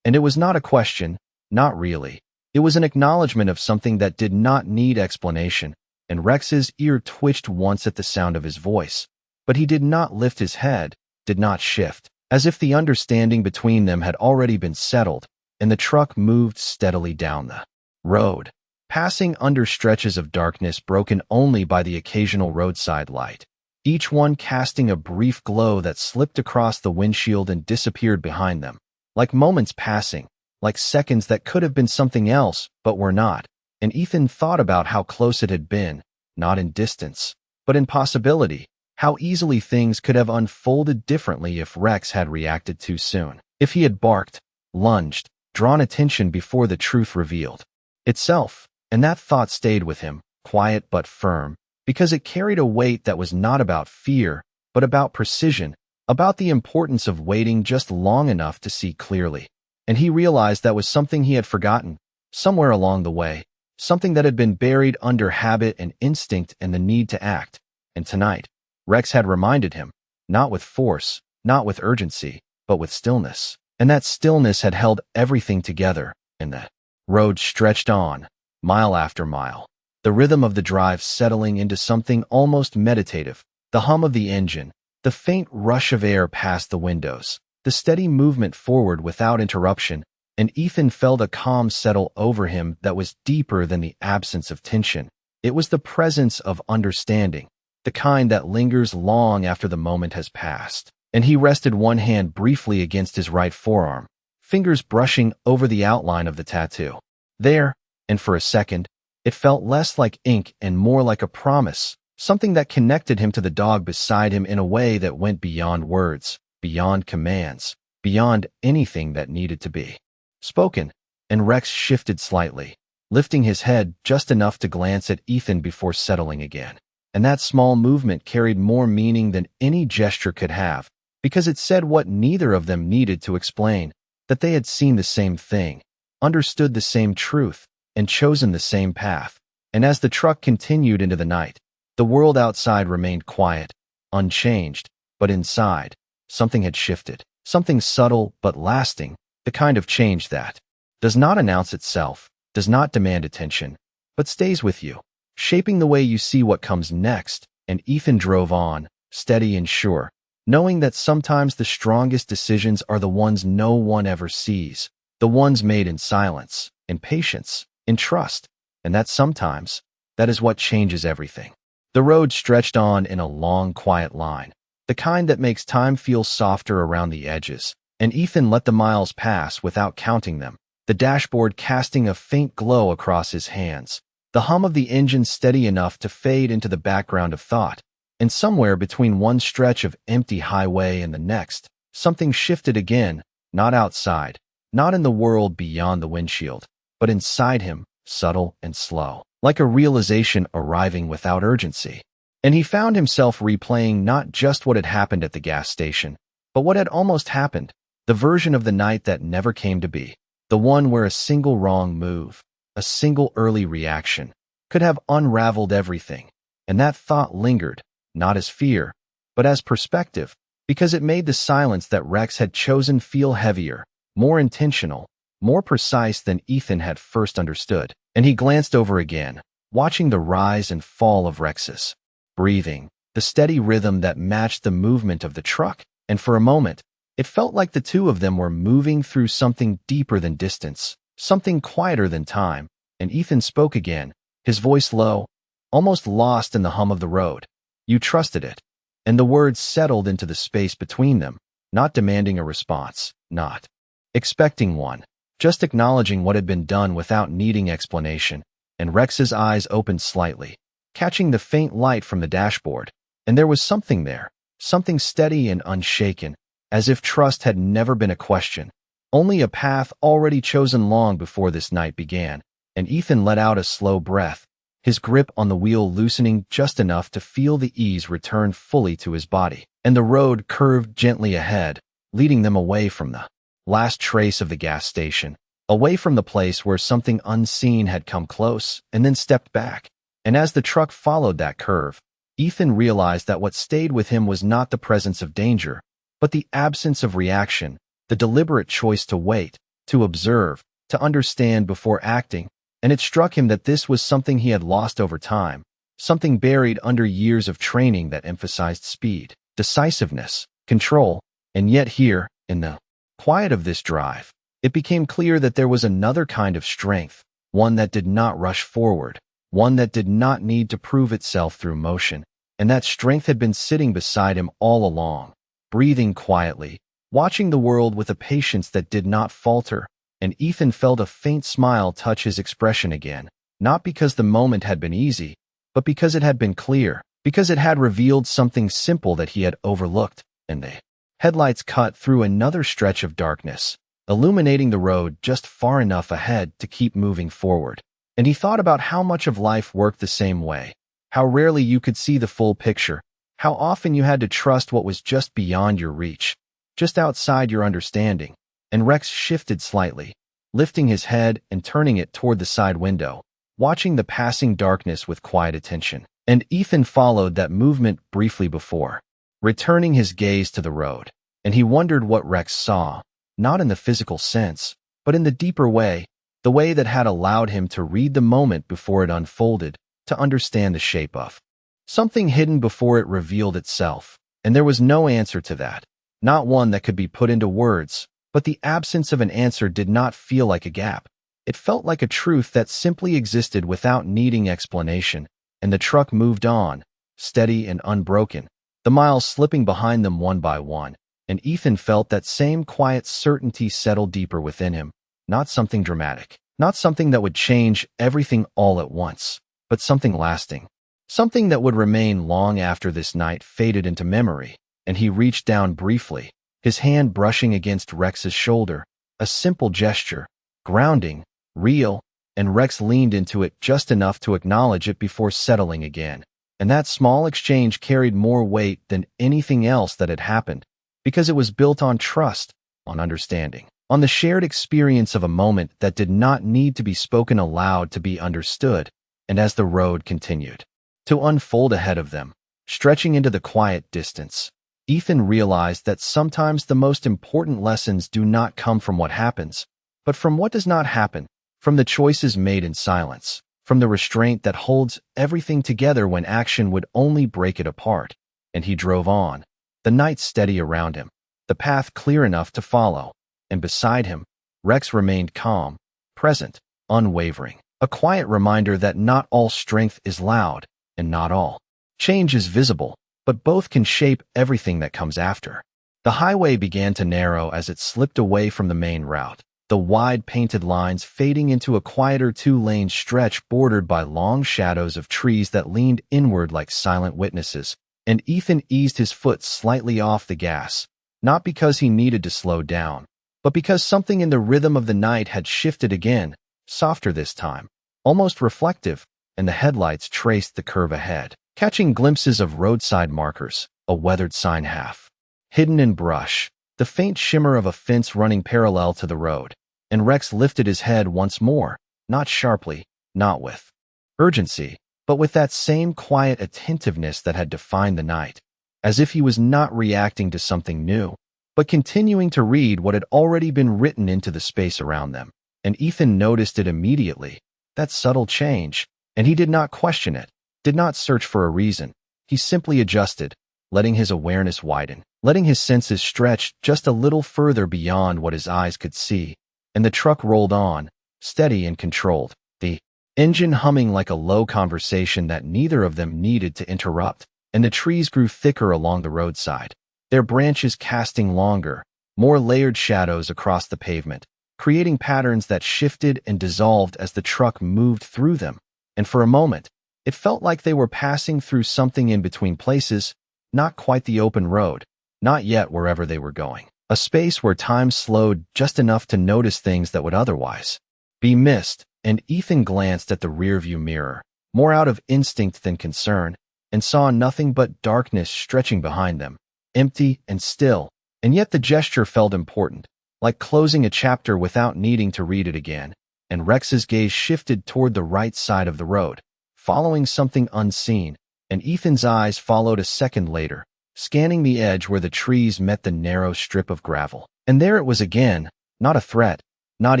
Speaker 1: And it was not a question, not really. It was an acknowledgement of something that did not need explanation, and Rex's ear twitched once at the sound of his voice. But he did not lift his head, did not shift, as if the understanding between them had already been settled, and the truck moved steadily down the road, passing under stretches of darkness broken only by the occasional roadside light, each one casting a brief glow that slipped across the windshield and disappeared behind them, like moments passing, like seconds that could have been something else, but were not. And Ethan thought about how close it had been, not in distance, but in possibility, how easily things could have unfolded differently if Rex had reacted too soon, if he had barked, lunged, drawn attention before the truth revealed itself. And that thought stayed with him, quiet but firm, because it carried a weight that was not about fear, but about precision, about the importance of waiting just long enough to see clearly. And he realized that was something he had forgotten, somewhere along the way, something that had been buried under habit and instinct and the need to act. And tonight, Rex had reminded him, not with force, not with urgency, but with stillness. And that stillness had held everything together, and the road stretched on, mile after mile, the rhythm of the drive settling into something almost meditative, the hum of the engine, the faint rush of air past the windows, the steady movement forward without interruption, and Ethan felt a calm settle over him that was deeper than the absence of tension. It was the presence of understanding, the kind that lingers long after the moment has passed. And he rested one hand briefly against his right forearm, fingers brushing over the outline of the tattoo. There, and for a second, it felt less like ink and more like a promise, something that connected him to the dog beside him in a way that went beyond words, beyond commands, beyond anything that needed to be spoken. And Rex shifted slightly, lifting his head just enough to glance at Ethan before settling again. And that small movement carried more meaning than any gesture could have, because it said what neither of them needed to explain, that they had seen the same thing, understood the same truth, and chosen the same path. And as the truck continued into the night, the world outside remained quiet, unchanged, but inside, something had shifted, something subtle but lasting, the kind of change that does not announce itself, does not demand attention, but stays with you, shaping the way you see what comes next. And Ethan drove on, steady and sure, knowing that sometimes the strongest decisions are the ones no one ever sees, the ones made in silence, in patience, in trust, and that sometimes, that is what changes everything. The road stretched on in a long, quiet line, the kind that makes time feel softer around the edges, and Ethan let the miles pass without counting them, the dashboard casting a faint glow across his hands, the hum of the engine steady enough to fade into the background of thought, and somewhere between one stretch of empty highway and the next, something shifted again, not outside, not in the world beyond the windshield, but inside him, subtle and slow, like a realization arriving without urgency. And he found himself replaying not just what had happened at the gas station, but what had almost happened, the version of the night that never came to be, the one where a single wrong move, a single early reaction, could have unraveled everything. And that thought lingered, not as fear, but as perspective, because it made the silence that Rex had chosen feel heavier, more intentional, more precise than Ethan had first understood. And he glanced over again, watching the rise and fall of Rex's breathing, the steady rhythm that matched the movement of the truck, and for a moment, it felt like the two of them were moving through something deeper than distance, something quieter than time. And Ethan spoke again, his voice low, almost lost in the hum of the road. "You trusted it." And the words settled into the space between them, not demanding a response, not expecting one, just acknowledging what had been done without needing explanation. And Rex's eyes opened slightly, catching the faint light from the dashboard. And there was something there, something steady and unshaken, as if trust had never been a question, only a path already chosen long before this night began. And Ethan let out a slow breath, his grip on the wheel loosening just enough to feel the ease return fully to his body. And the road curved gently ahead, leading them away from the last trace of the gas station, away from the place where something unseen had come close and then stepped back. And as the truck followed that curve, Ethan realized that what stayed with him was not the presence of danger, but the absence of reaction, the deliberate choice to wait, to observe, to understand before acting. And it struck him that this was something he had lost over time, something buried under years of training that emphasized speed, decisiveness, control. And yet here, in the quiet of this drive, it became clear that there was another kind of strength, one that did not rush forward, one that did not need to prove itself through motion. And that strength had been sitting beside him all along, breathing quietly, watching the world with a patience that did not falter. And Ethan felt a faint smile touch his expression again, not because the moment had been easy, but because it had been clear, because it had revealed something simple that he had overlooked. And the headlights cut through another stretch of darkness, illuminating the road just far enough ahead to keep moving forward. And he thought about how much of life worked the same way, how rarely you could see the full picture, how often you had to trust what was just beyond your reach, just outside your understanding. And Rex shifted slightly, lifting his head and turning it toward the side window, watching the passing darkness with quiet attention. And Ethan followed that movement briefly before, returning his gaze to the road. And he wondered what Rex saw, not in the physical sense, but in the deeper way, the way that had allowed him to read the moment before it unfolded, to understand the shape of something hidden before it revealed itself. And there was no answer to that, not one that could be put into words. But the absence of an answer did not feel like a gap. It felt like a truth that simply existed without needing explanation. And the truck moved on, steady and unbroken, the miles slipping behind them one by one. And Ethan felt that same quiet certainty settle deeper within him, not something dramatic, not something that would change everything all at once, but something lasting, something that would remain long after this night faded into memory. And he reached down briefly, his hand brushing against Rex's shoulder, a simple gesture, grounding, real, and Rex leaned into it just enough to acknowledge it before settling again. And that small exchange carried more weight than anything else that had happened, because it was built on trust, on understanding, on the shared experience of a moment that did not need to be spoken aloud to be understood. And as the road continued to unfold ahead of them, stretching into the quiet distance, Ethan realized that sometimes the most important lessons do not come from what happens, but from what does not happen, from the choices made in silence, from the restraint that holds everything together when action would only break it apart. And he drove on, the night steady around him, the path clear enough to follow. And beside him, Rex remained calm, present, unwavering, a quiet reminder that not all strength is loud, and not all change is visible, but both can shape everything that comes after. The highway began to narrow as it slipped away from the main route, the the wide painted lines fading into a quieter two-lane stretch bordered by long shadows of trees that leaned inward like silent witnesses, and Ethan eased his foot slightly off the gas, not because he needed to slow down, but because something in the rhythm of the night had shifted again, softer this time, almost reflective, and the headlights traced the curve ahead, catching glimpses of roadside markers, a weathered sign half hidden in brush, the faint shimmer of a fence running parallel to the road, and Rex lifted his head once more, not sharply, not with urgency, but with that same quiet attentiveness that had defined the night, as if he was not reacting to something new, but continuing to read what had already been written into the space around them. And Ethan noticed it immediately, that subtle change, and he did not question it, did not search for a reason. He simply adjusted, letting his awareness widen, letting his senses stretch just a little further beyond what his eyes could see, and the truck rolled on, steady and controlled, the engine humming like a low conversation that neither of them needed to interrupt, and the trees grew thicker along the roadside, their branches casting longer, more layered shadows across the pavement, creating patterns that shifted and dissolved as the truck moved through them, and for a moment, it felt like they were passing through something in between places, not quite the open road, not yet wherever they were going. A space where time slowed just enough to notice things that would otherwise be missed, and Ethan glanced at the rearview mirror, more out of instinct than concern, and saw nothing but darkness stretching behind them, empty and still, and yet the gesture felt important, like closing a chapter without needing to read it again, and Rex's gaze shifted toward the right side of the road, following something unseen, and Ethan's eyes followed a second later, scanning the edge where the trees met the narrow strip of gravel. And there it was again, not a threat, not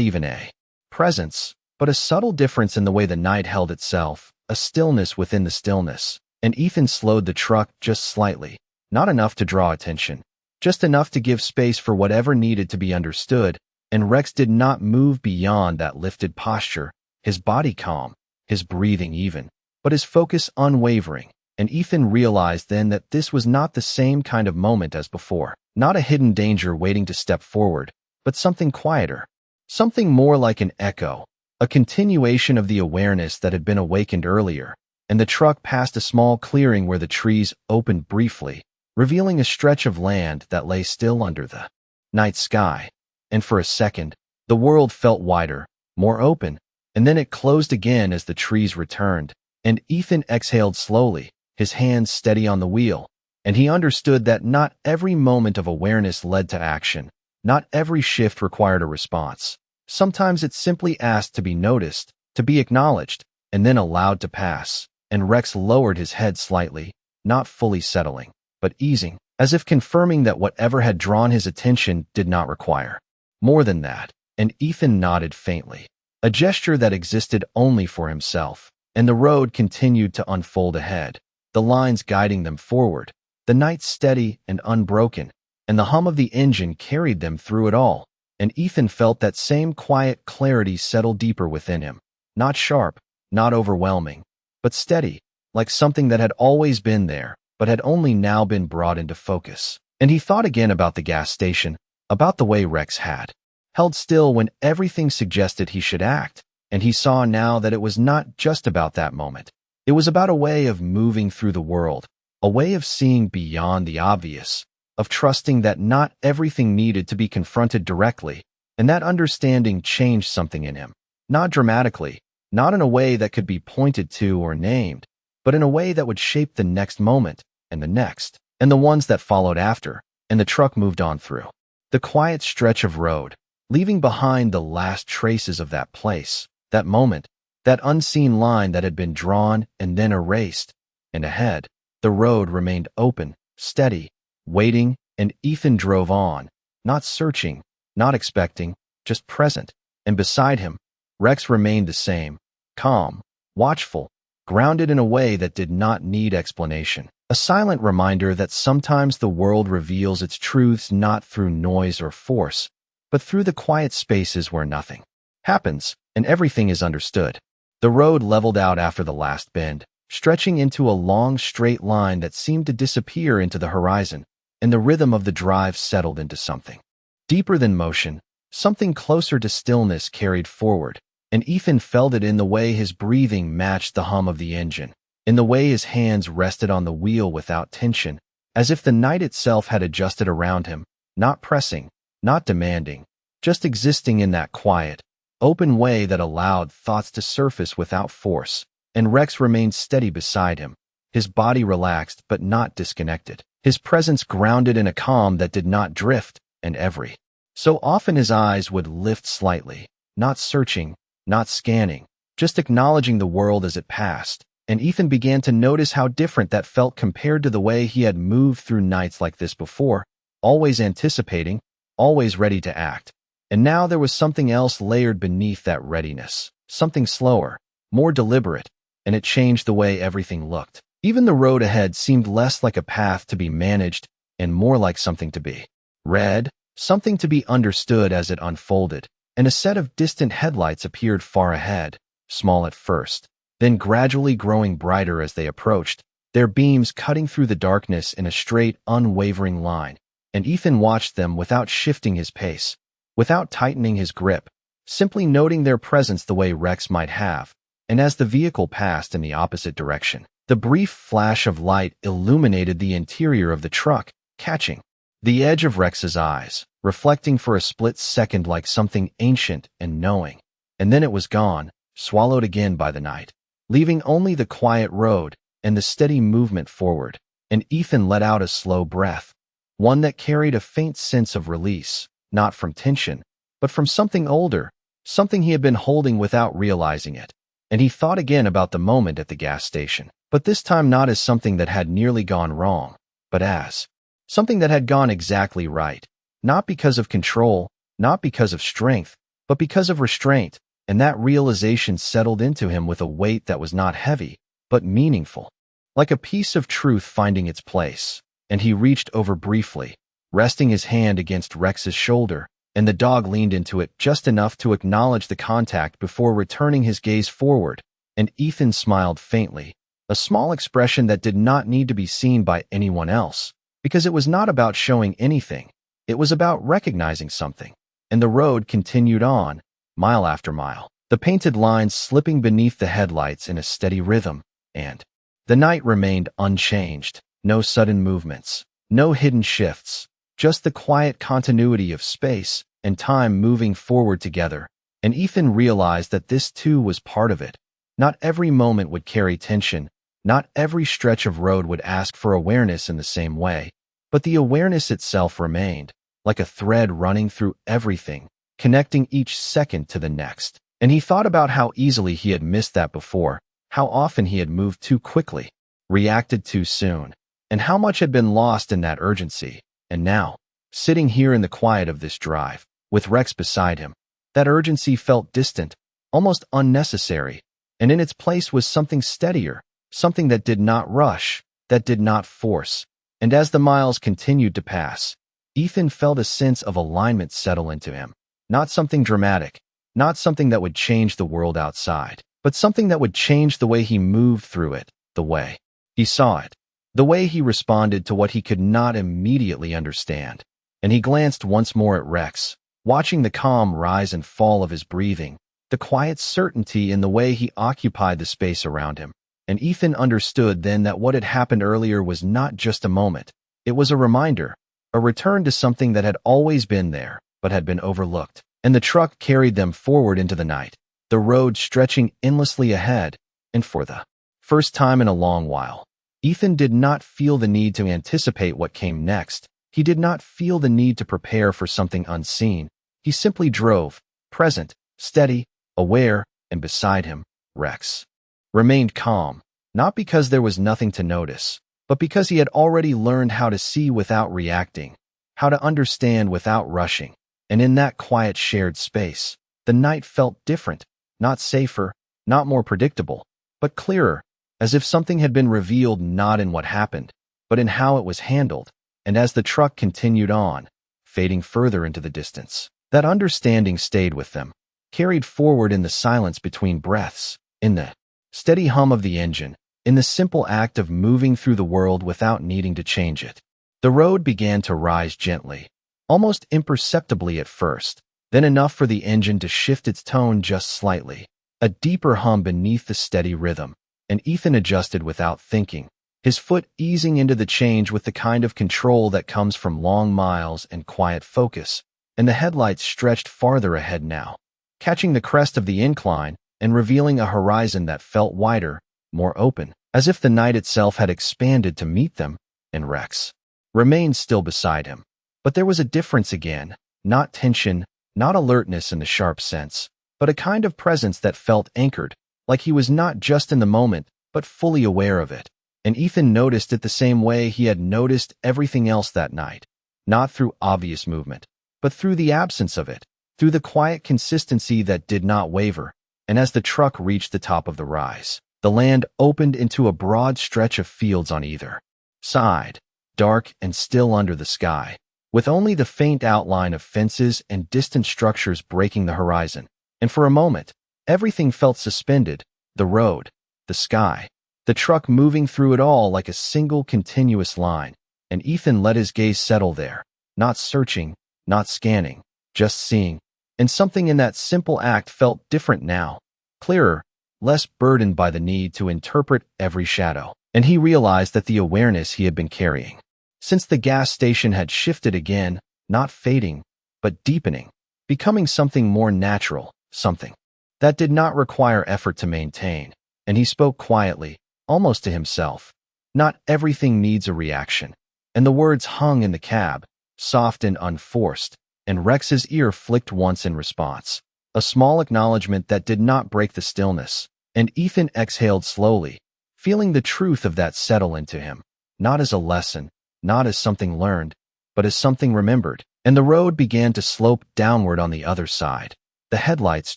Speaker 1: even a presence, but a subtle difference in the way the night held itself, a stillness within the stillness. And Ethan slowed the truck just slightly, not enough to draw attention, just enough to give space for whatever needed to be understood, and Rex did not move beyond that lifted posture, his body calm, his breathing even, but his focus unwavering. And Ethan realized then that this was not the same kind of moment as before, not a hidden danger waiting to step forward, but something quieter, something more like an echo, a continuation of the awareness that had been awakened earlier. And the truck passed a small clearing where the trees opened briefly, revealing a stretch of land that lay still under the night sky. And for a second, the world felt wider, more open, and then it closed again as the trees returned, and Ethan exhaled slowly, his hands steady on the wheel, and he understood that not every moment of awareness led to action, not every shift required a response. Sometimes it simply asked to be noticed, to be acknowledged, and then allowed to pass. And Rex lowered his head slightly, not fully settling, but easing, as if confirming that whatever had drawn his attention did not require more than that. And Ethan nodded faintly, a gesture that existed only for himself, and the road continued to unfold ahead, the lines guiding them forward, the night steady and unbroken, and the hum of the engine carried them through it all. And Ethan felt that same quiet clarity settle deeper within him, not sharp, not overwhelming, but steady, like something that had always been there, but had only now been brought into focus. And he thought again about the gas station, about the way Rex had held still when everything suggested he should act, and he saw now that it was not just about that moment. It was about a way of moving through the world, a way of seeing beyond the obvious, of trusting that not everything needed to be confronted directly, and that understanding changed something in him, not dramatically, not in a way that could be pointed to or named, but in a way that would shape the next moment, and the next, and the ones that followed after. And the truck moved on through the quiet stretch of road, leaving behind the last traces of that place, that moment, that unseen line that had been drawn and then erased. And ahead, the road remained open, steady, waiting, and Ethan drove on, not searching, not expecting, just present. And beside him, Rex remained the same, calm, watchful, grounded in a way that did not need explanation. A silent reminder that sometimes the world reveals its truths not through noise or force, but through the quiet spaces where nothing happens and everything is understood. The road leveled out after the last bend, stretching into a long straight line that seemed to disappear into the horizon, and the rhythm of the drive settled into something deeper than motion, Something closer to stillness carried forward, and Ethan felt it in the way his breathing matched the hum of the engine, in the way his hands rested on the wheel without tension, as if the night itself had adjusted around him, not pressing, not demanding, just existing in that quiet, open way that allowed thoughts to surface without force. And Rex remained steady beside him, his body relaxed but not disconnected, his presence grounded in a calm that did not drift, and every so often his eyes would lift slightly, not searching, not scanning, just acknowledging the world as it passed. And Ethan began to notice how different that felt compared to the way he had moved through nights like this before, always anticipating, always ready to act. And now there was something else layered beneath that readiness, something slower, more deliberate, and it changed the way everything looked. Even the road ahead seemed less like a path to be managed and more like something to be read, something to be understood as it unfolded. And a set of distant headlights appeared far ahead, small at first, then gradually growing brighter as they approached, their beams cutting through the darkness in a straight, unwavering line. And Ethan watched them without shifting his pace, without tightening his grip, simply noting their presence the way Rex might have. And as the vehicle passed in the opposite direction, the brief flash of light illuminated the interior of the truck, catching the edge of Rex's eyes, reflecting for a split second like something ancient and knowing. And then it was gone, swallowed again by the night, leaving only the quiet road and the steady movement forward. And Ethan let out a slow breath, one that carried a faint sense of release, not from tension, but from something older, something he had been holding without realizing it. And he thought again about the moment at the gas station, but this time not as something that had nearly gone wrong, but as something that had gone exactly right, not because of control, not because of strength, but because of restraint. And that realization settled into him with a weight that was not heavy, but meaningful, like a piece of truth finding its place. And he reached over briefly, resting his hand against Rex's shoulder, and the dog leaned into it just enough to acknowledge the contact before returning his gaze forward. And Ethan smiled faintly, a small expression that did not need to be seen by anyone else, because it was not about showing anything. It was about recognizing something. And the road continued on, mile after mile, the painted lines slipping beneath the headlights in a steady rhythm, and the night remained unchanged. No sudden movements, no hidden shifts, just the quiet continuity of space and time moving forward together. And Ethan realized that this too was part of it. Not every moment would carry tension, not every stretch of road would ask for awareness in the same way, but the awareness itself remained, like a thread running through everything, connecting each second to the next. And he thought about how easily he had missed that before, how often he had moved too quickly, reacted too soon, and how much had been lost in that urgency. And now, sitting here in the quiet of this drive, with Rex beside him, that urgency felt distant, almost unnecessary, and in its place was something steadier, something that did not rush, that did not force. And as the miles continued to pass, Ethan felt a sense of alignment settle into him. Not something dramatic, not something that would change the world outside, but something that would change the way he moved through it, the way he saw it, the way he responded to what he could not immediately understand. And he glanced once more at Rex, watching the calm rise and fall of his breathing, the quiet certainty in the way he occupied the space around him. And Ethan understood then that what had happened earlier was not just a moment. It was a reminder, a return to something that had always been there, but had been overlooked. And the truck carried them forward into the night, the road stretching endlessly ahead. And for the first time in a long while, Ethan did not feel the need to anticipate what came next. He did not feel the need to prepare for something unseen. He simply drove, present, steady, aware, and beside him, Rex remained calm, not because there was nothing to notice, but because he had already learned how to see without reacting, how to understand without rushing. And in that quiet shared space, the night felt different, not safer, not more predictable, but clearer, as if something had been revealed not in what happened, but in how it was handled. And as the truck continued on, fading further into the distance, that understanding stayed with them, carried forward in the silence between breaths, in the steady hum of the engine, in the simple act of moving through the world without needing to change it. The road began to rise gently, almost imperceptibly at first, then enough for the engine to shift its tone just slightly. A deeper hum beneath the steady rhythm, and Ethan adjusted without thinking, his foot easing into the change with the kind of control that comes from long miles and quiet focus, and the headlights stretched farther ahead now, catching the crest of the incline and revealing a horizon that felt wider, more open, as if the night itself had expanded to meet them, and Rex remained still beside him. But there was a difference again, not tension, not alertness in the sharp sense, but a kind of presence that felt anchored, like he was not just in the moment, but fully aware of it. And Ethan noticed it the same way he had noticed everything else that night, not through obvious movement, but through the absence of it, through the quiet consistency that did not waver. And as the truck reached the top of the rise, the land opened into a broad stretch of fields on either side, dark and still under the sky, with only the faint outline of fences and distant structures breaking the horizon. And for a moment, everything felt suspended, the road, the sky, the truck moving through it all like a single continuous line. And Ethan let his gaze settle there, not searching, not scanning, just seeing. And something in that simple act felt different now, clearer, less burdened by the need to interpret every shadow. And he realized that the awareness he had been carrying since the gas station had shifted again, not fading, but deepening, becoming something more natural, something that did not require effort to maintain. And he spoke quietly, almost to himself. Not everything needs a reaction. And the words hung in the cab, soft and unforced, and Rex's ear flicked once in response. A small acknowledgement that did not break the stillness, and Ethan exhaled slowly, feeling the truth of that settle into him, not as a lesson, not as something learned, but as something remembered. And the road began to slope downward on the other side, the headlights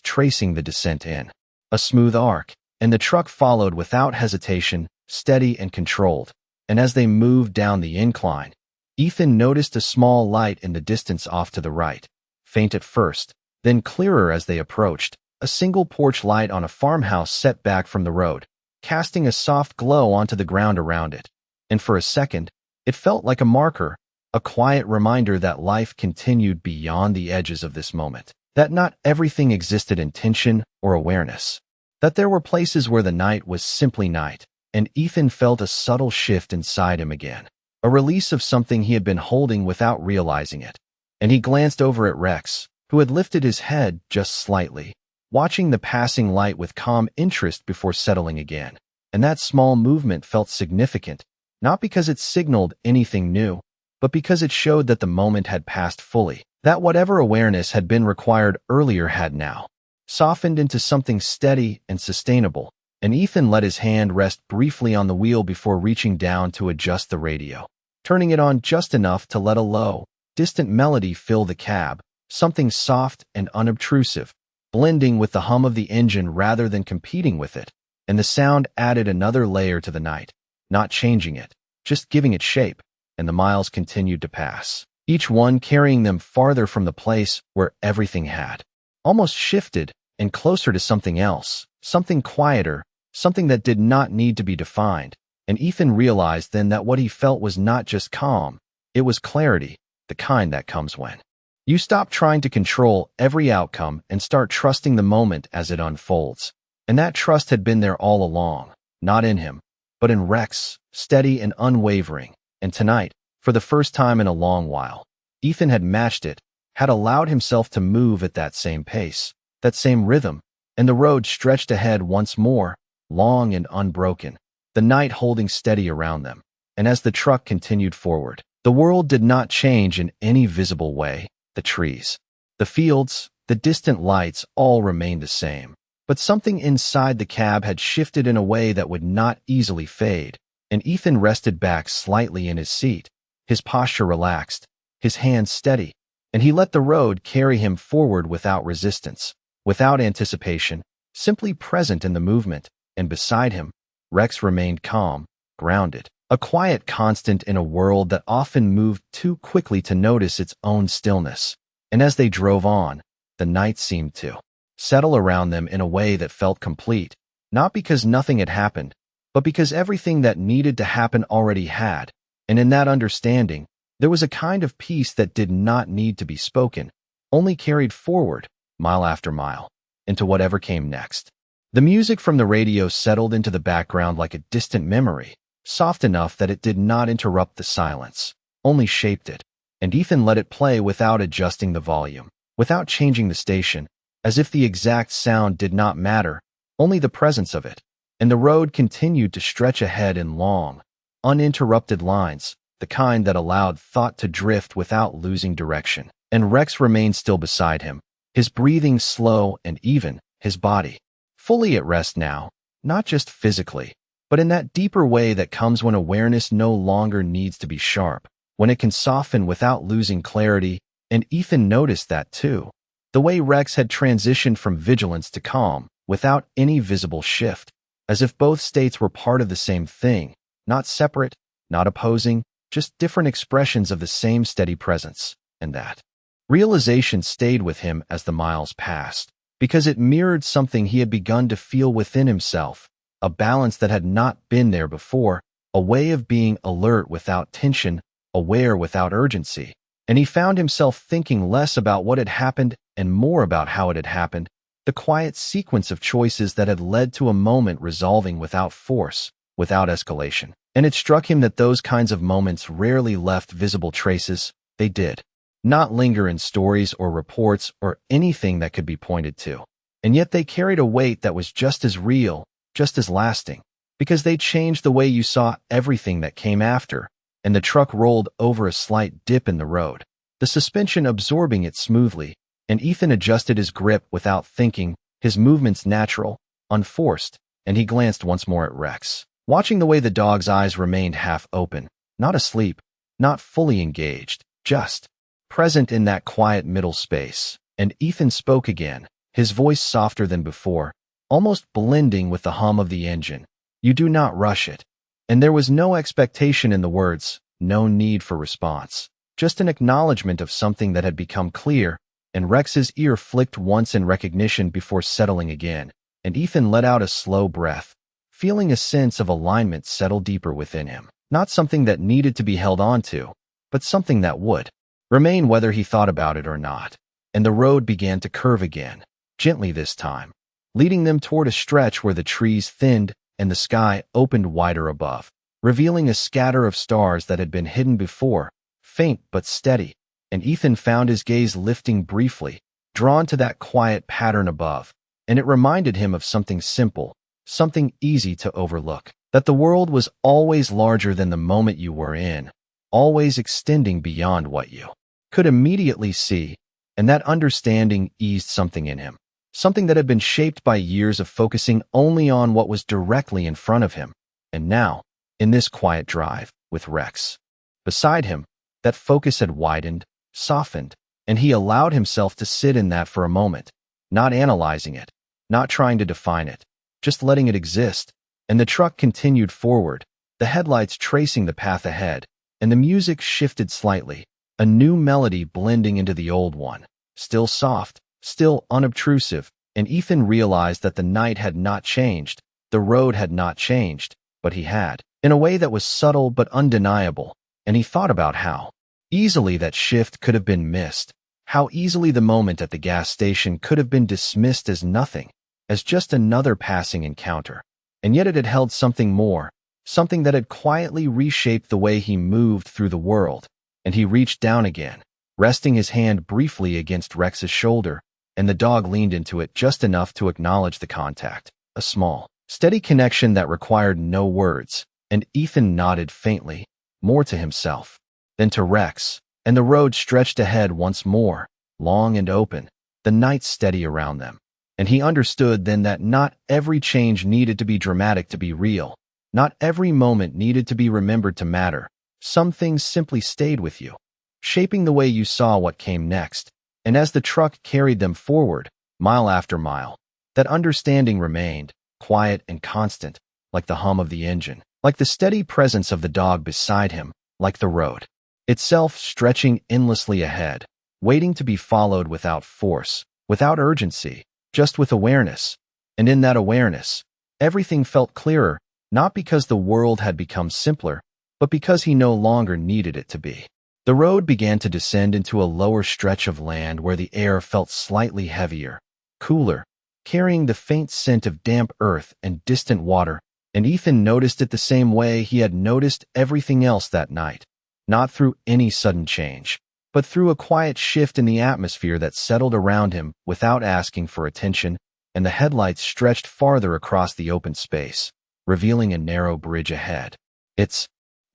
Speaker 1: tracing the descent in a smooth arc, and the truck followed without hesitation, steady and controlled. And as they moved down the incline, Ethan noticed a small light in the distance off to the right, faint at first, then clearer as they approached, a single porch light on a farmhouse set back from the road, casting a soft glow onto the ground around it. And for a second, it felt like a marker, a quiet reminder that life continued beyond the edges of this moment, that not everything existed in tension or awareness, that there were places where the night was simply night. And Ethan felt a subtle shift inside him again, a release of something he had been holding without realizing it. And he glanced over at Rex, who had lifted his head just slightly, watching the passing light with calm interest before settling again. And that small movement felt significant, not because it signaled anything new, but because it showed that the moment had passed fully, that whatever awareness had been required earlier had now softened into something steady and sustainable. And Ethan let his hand rest briefly on the wheel before reaching down to adjust the radio, turning it on just enough to let a low, distant melody fill the cab, something soft and unobtrusive, blending with the hum of the engine rather than competing with it. And the sound added another layer to the night, not changing it, just giving it shape. And the miles continued to pass, each one carrying them farther from the place where everything had almost shifted and closer to something else, something quieter, something that did not need to be defined. And Ethan realized then that what he felt was not just calm, it was clarity, the kind that comes when you stop trying to control every outcome and start trusting the moment as it unfolds. And that trust had been there all along, not in him, but in Rex, steady and unwavering. And tonight, for the first time in a long while, Ethan had matched it, had allowed himself to move at that same pace, that same rhythm. And the road stretched ahead once more, long and unbroken, the night holding steady around them. And as the truck continued forward, the world did not change in any visible way. The trees, the fields, the distant lights all remained the same. But something inside the cab had shifted in a way that would not easily fade. And Ethan rested back slightly in his seat, his posture relaxed, his hands steady, and he let the road carry him forward without resistance, without anticipation, simply present in the movement. And beside him, Rex remained calm, grounded, a quiet constant in a world that often moved too quickly to notice its own stillness. And as they drove on, the night seemed to settle around them in a way that felt complete, not because nothing had happened, but because everything that needed to happen already had. And in that understanding, there was a kind of peace that did not need to be spoken, only carried forward, mile after mile, into whatever came next. The music from the radio settled into the background like a distant memory, soft enough that it did not interrupt the silence, only shaped it, and Ethan let it play without adjusting the volume, without changing the station, as if the exact sound did not matter, only the presence of it. And the road continued to stretch ahead in long, uninterrupted lines, the kind that allowed thought to drift without losing direction. And Rex remained still beside him, his breathing slow and even, his body fully at rest now, not just physically, but in that deeper way that comes when awareness no longer needs to be sharp, when it can soften without losing clarity. And Ethan noticed that too. The way Rex had transitioned from vigilance to calm, without any visible shift, as if both states were part of the same thing, not separate, not opposing, just different expressions of the same steady presence. And that realization stayed with him as the miles passed, because it mirrored something he had begun to feel within himself, a balance that had not been there before, a way of being alert without tension, aware without urgency. And he found himself thinking less about what had happened and more about how it had happened, the quiet sequence of choices that had led to a moment resolving without force, without escalation. And it struck him that those kinds of moments rarely left visible traces. They did not linger in stories or reports or anything that could be pointed to. And yet they carried a weight that was just as real, just as lasting, because they changed the way you saw everything that came after. And the truck rolled over a slight dip in the road, the suspension absorbing it smoothly, and Ethan adjusted his grip without thinking, his movements natural, unforced, and he glanced once more at Rex, watching the way the dog's eyes remained half open, not asleep, not fully engaged, just present in that quiet middle space. And Ethan spoke again, his voice softer than before, almost blending with the hum of the engine. "You do not rush it." And there was no expectation in the words, no need for response, just an acknowledgement of something that had become clear. And Rex's ear flicked once in recognition before settling again, and Ethan let out a slow breath, feeling a sense of alignment settle deeper within him. Not something that needed to be held on to, but something that would remain whether he thought about it or not. And the road began to curve again, gently this time, leading them toward a stretch where the trees thinned and the sky opened wider above, revealing a scatter of stars that had been hidden before, faint but steady. And Ethan found his gaze lifting briefly, drawn to that quiet pattern above, and it reminded him of something simple, something easy to overlook, that the world was always larger than the moment you were in, always extending beyond what you could immediately see. And that understanding eased something in him, something that had been shaped by years of focusing only on what was directly in front of him. And now, in this quiet drive, with Rex beside him, that focus had widened, softened, and he allowed himself to sit in that for a moment, not analyzing it, not trying to define it, just letting it exist. And the truck continued forward, the headlights tracing the path ahead, and the music shifted slightly, a new melody blending into the old one, still soft, still unobtrusive. And Ethan realized that the night had not changed, the road had not changed, but he had, in a way that was subtle but undeniable. And he thought about how easily that shift could have been missed, how easily the moment at the gas station could have been dismissed as nothing, as just another passing encounter. And yet it had held something more, something that had quietly reshaped the way he moved through the world. And he reached down again, resting his hand briefly against Rex's shoulder, and the dog leaned into it just enough to acknowledge the contact, a small, steady connection that required no words. And Ethan nodded faintly, more to himself than to Rex, and the road stretched ahead once more, long and open, the night steady around them. And he understood then that not every change needed to be dramatic to be real, not every moment needed to be remembered to matter. Some things simply stayed with you, shaping the way you saw what came next. And as the truck carried them forward, mile after mile, that understanding remained, quiet and constant, like the hum of the engine, like the steady presence of the dog beside him, like the road itself stretching endlessly ahead, waiting to be followed without force, without urgency, just with awareness. And in that awareness, everything felt clearer, not because the world had become simpler, but because he no longer needed it to be. The road began to descend into a lower stretch of land where the air felt slightly heavier, cooler, carrying the faint scent of damp earth and distant water, and Ethan noticed it the same way he had noticed everything else that night, not through any sudden change, but through a quiet shift in the atmosphere that settled around him without asking for attention, and the headlights stretched farther across the open space, revealing a narrow bridge ahead. Its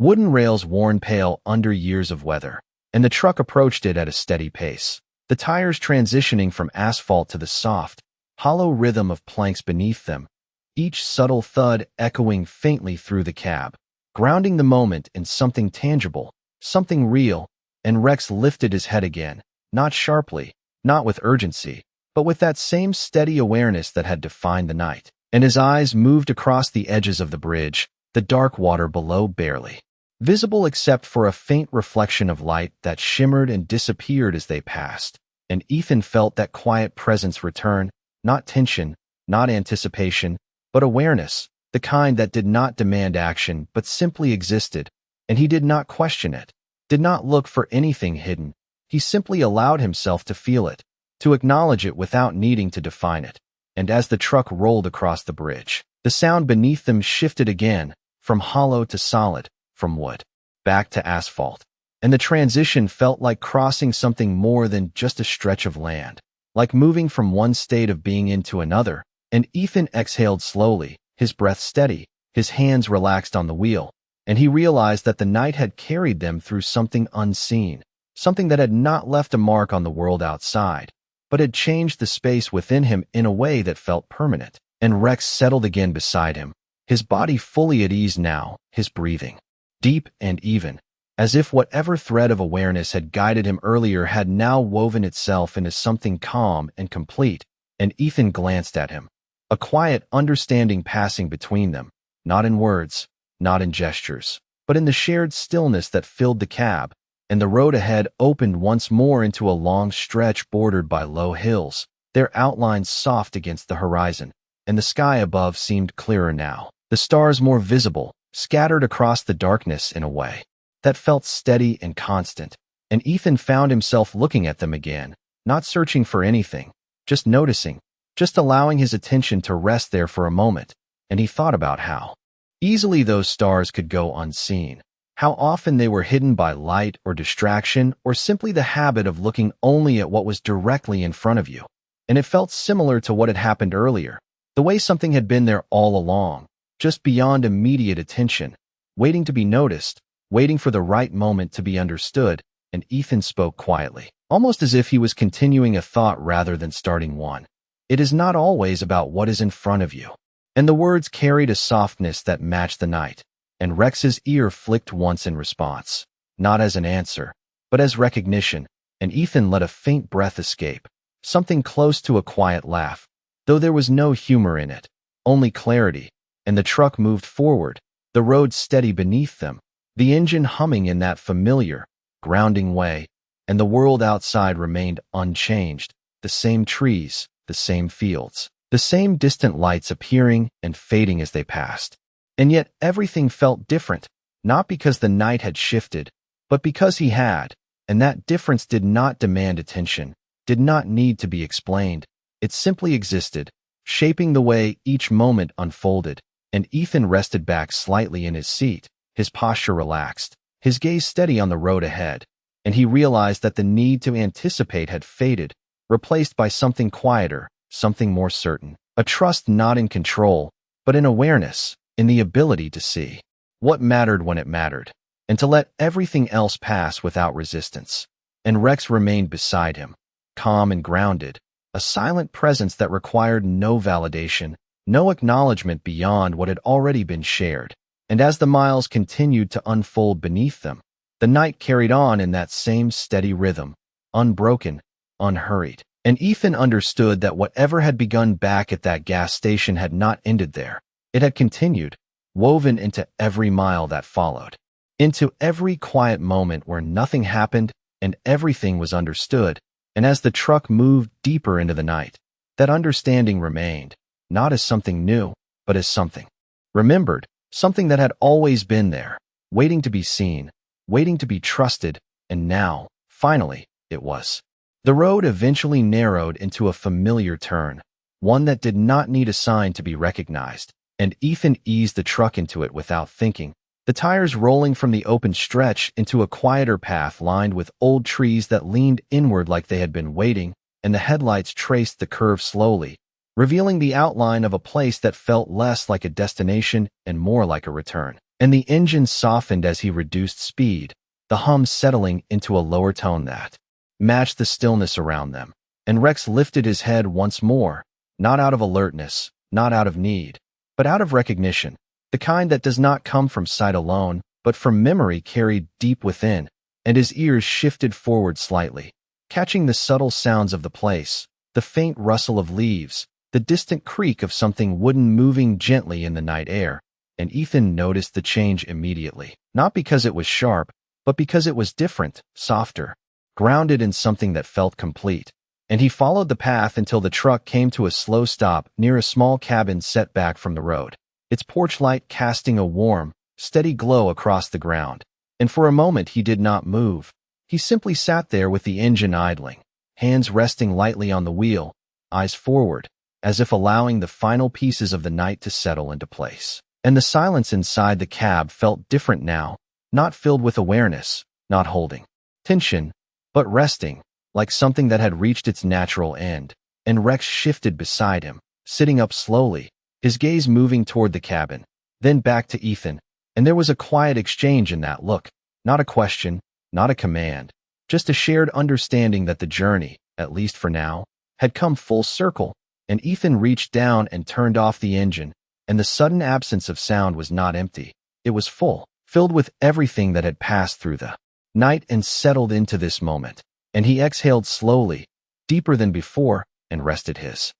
Speaker 1: wooden rails worn pale under years of weather, and the truck approached it at a steady pace, the tires transitioning from asphalt to the soft, hollow rhythm of planks beneath them, each subtle thud echoing faintly through the cab, grounding the moment in something tangible, something real, and Rex lifted his head again, not sharply, not with urgency, but with that same steady awareness that had defined the night, and his eyes moved across the edges of the bridge, the dark water below barely visible except for a faint reflection of light that shimmered and disappeared as they passed, and Ethan felt that quiet presence return, not tension, not anticipation, but awareness, the kind that did not demand action but simply existed, and he did not question it, did not look for anything hidden. He simply allowed himself to feel it, to acknowledge it without needing to define it. And as the truck rolled across the bridge, the sound beneath them shifted again, from hollow to solid, from wood back to asphalt. And the transition felt like crossing something more than just a stretch of land, like moving from one state of being into another. And Ethan exhaled slowly, his breath steady, his hands relaxed on the wheel, and he realized that the night had carried them through something unseen, something that had not left a mark on the world outside, but had changed the space within him in a way that felt permanent. And Rex settled again beside him, his body fully at ease now, his breathing deep and even, as if whatever thread of awareness had guided him earlier had now woven itself into something calm and complete. And Ethan glanced at him, a quiet understanding passing between them, not in words, not in gestures, but in the shared stillness that filled the cab. And the road ahead opened once more into a long stretch bordered by low hills, their outlines soft against the horizon, and the sky above seemed clearer now, the stars more visible, scattered across the darkness in a way that felt steady and constant. And Ethan found himself looking at them again, not searching for anything, just noticing, just allowing his attention to rest there for a moment. And he thought about how easily those stars could go unseen, how often they were hidden by light or distraction or simply the habit of looking only at what was directly in front of you. And it felt similar to what had happened earlier, the way something had been there all along, just beyond immediate attention, waiting to be noticed, waiting for the right moment to be understood. And Ethan spoke quietly, almost as if he was continuing a thought rather than starting one. It is not always about what is in front of you. And the words carried a softness that matched the night, and Rex's ear flicked once in response, not as an answer, but as recognition, and Ethan let a faint breath escape, something close to a quiet laugh, though there was no humor in it, only clarity. And the truck moved forward, the road steady beneath them, the engine humming in that familiar, grounding way, and the world outside remained unchanged, the same trees, the same fields, the same distant lights appearing and fading as they passed. And yet everything felt different, not because the night had shifted, but because he had, and that difference did not demand attention, did not need to be explained. It simply existed, shaping the way each moment unfolded. And Ethan rested back slightly in his seat, his posture relaxed, his gaze steady on the road ahead, and he realized that the need to anticipate had faded, replaced by something quieter, something more certain, a trust not in control, but in awareness, in the ability to see what mattered when it mattered, and to let everything else pass without resistance. And Rex remained beside him, calm and grounded, a silent presence that required no validation, no acknowledgement beyond what had already been shared. And as the miles continued to unfold beneath them, the night carried on in that same steady rhythm, unbroken, unhurried. And Ethan understood that whatever had begun back at that gas station had not ended there. It had continued, woven into every mile that followed, into every quiet moment where nothing happened and everything was understood. And as the truck moved deeper into the night, that understanding remained, not as something new, but as something remembered, something that had always been there, waiting to be seen, waiting to be trusted, And now, finally, it was. The road eventually narrowed into a familiar turn, one that did not need a sign to be recognized, and Ethan eased the truck into it without thinking, the tires rolling from the open stretch into a quieter path lined with old trees that leaned inward like they had been waiting, and the headlights traced the curve slowly, revealing the outline of a place that felt less like a destination and more like a return. And the engine softened as he reduced speed, the hum settling into a lower tone that matched the stillness around them. And Rex lifted his head once more, not out of alertness, not out of need, but out of recognition, the kind that does not come from sight alone, but from memory carried deep within, and his ears shifted forward slightly, catching the subtle sounds of the place, the faint rustle of leaves, the distant creak of something wooden moving gently in the night air. And Ethan noticed the change immediately, not because it was sharp, but because it was different, softer, grounded in something that felt complete. And he followed the path until the truck came to a slow stop near a small cabin set back from the road, its porch light casting a warm, steady glow across the ground. And for a moment he did not move. He simply sat there with the engine idling, hands resting lightly on the wheel, eyes forward, as if allowing the final pieces of the night to settle into place. And the silence inside the cab felt different now, not filled with awareness, not holding tension, but resting, like something that had reached its natural end. And Rex shifted beside him, sitting up slowly, his gaze moving toward the cabin, then back to Ethan, and there was a quiet exchange in that look, not a question, not a command, just a shared understanding that the journey, at least for now, had come full circle. And Ethan reached down and turned off the engine, and the sudden absence of sound was not empty. It was full, filled with everything that had passed through the night and settled into this moment. And he exhaled slowly, deeper than before, and rested his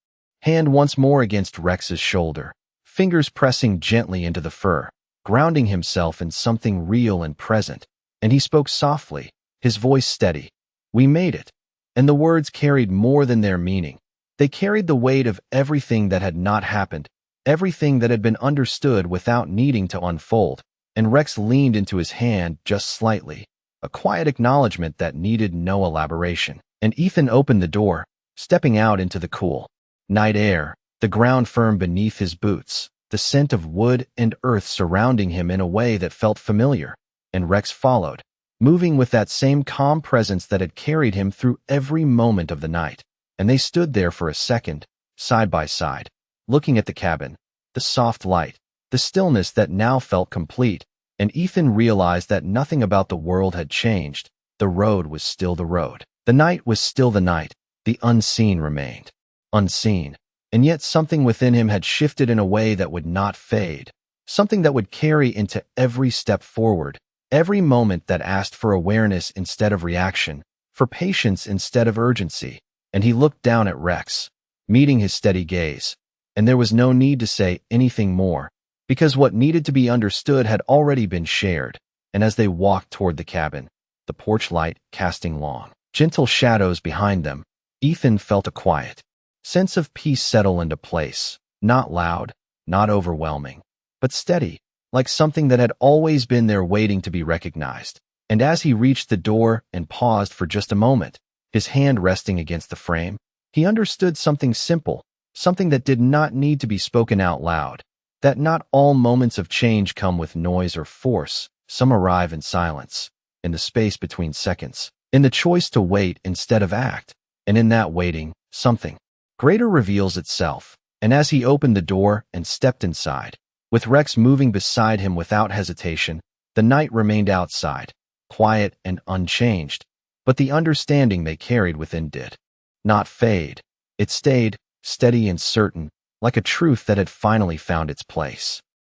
Speaker 1: hand once more against Rex's shoulder, fingers pressing gently into the fur, grounding himself in something real and present. And he spoke softly, his voice steady. "We made it." And the words carried more than their meaning. They carried the weight of everything that had not happened, everything that had been understood without needing to unfold. And Rex leaned into his hand just slightly, a quiet acknowledgement that needed no elaboration. And Ethan opened the door, stepping out into the cool night air, the ground firm beneath his boots, the scent of wood and earth surrounding him in a way that felt familiar. And Rex followed, moving with that same calm presence that had carried him through every moment of the night. And they stood there for a second, side by side, looking at the cabin, the soft light, the stillness that now felt complete. And Ethan realized that nothing about the world had changed. The road was still the road. The night was still the night. The unseen remained unseen. And yet something within him had shifted in a way that would not fade, something that would carry into every step forward, every moment that asked for awareness instead of reaction, for patience instead of urgency. And he looked down at Rex, meeting his steady gaze. And there was no need to say anything more, because what needed to be understood had already been shared. And as they walked toward the cabin, the porch light casting long, gentle shadows behind them, Ethan felt a quiet sense of peace settle into place, not loud, not overwhelming, but steady, like something that had always been there waiting to be recognized. And as he reached the door and paused for just a moment, his hand resting against the frame, he understood something simple, something that did not need to be spoken out loud, that not all moments of change come with noise or force. Some arrive in silence, in the space between seconds, in the choice to wait instead of act. And in that waiting, something greater reveals itself. And as he opened the door and stepped inside, with Rex moving beside him without hesitation, the night remained outside, quiet and unchanged. But the understanding they carried within did not fade. It stayed, steady and certain, like a truth that had finally found its place.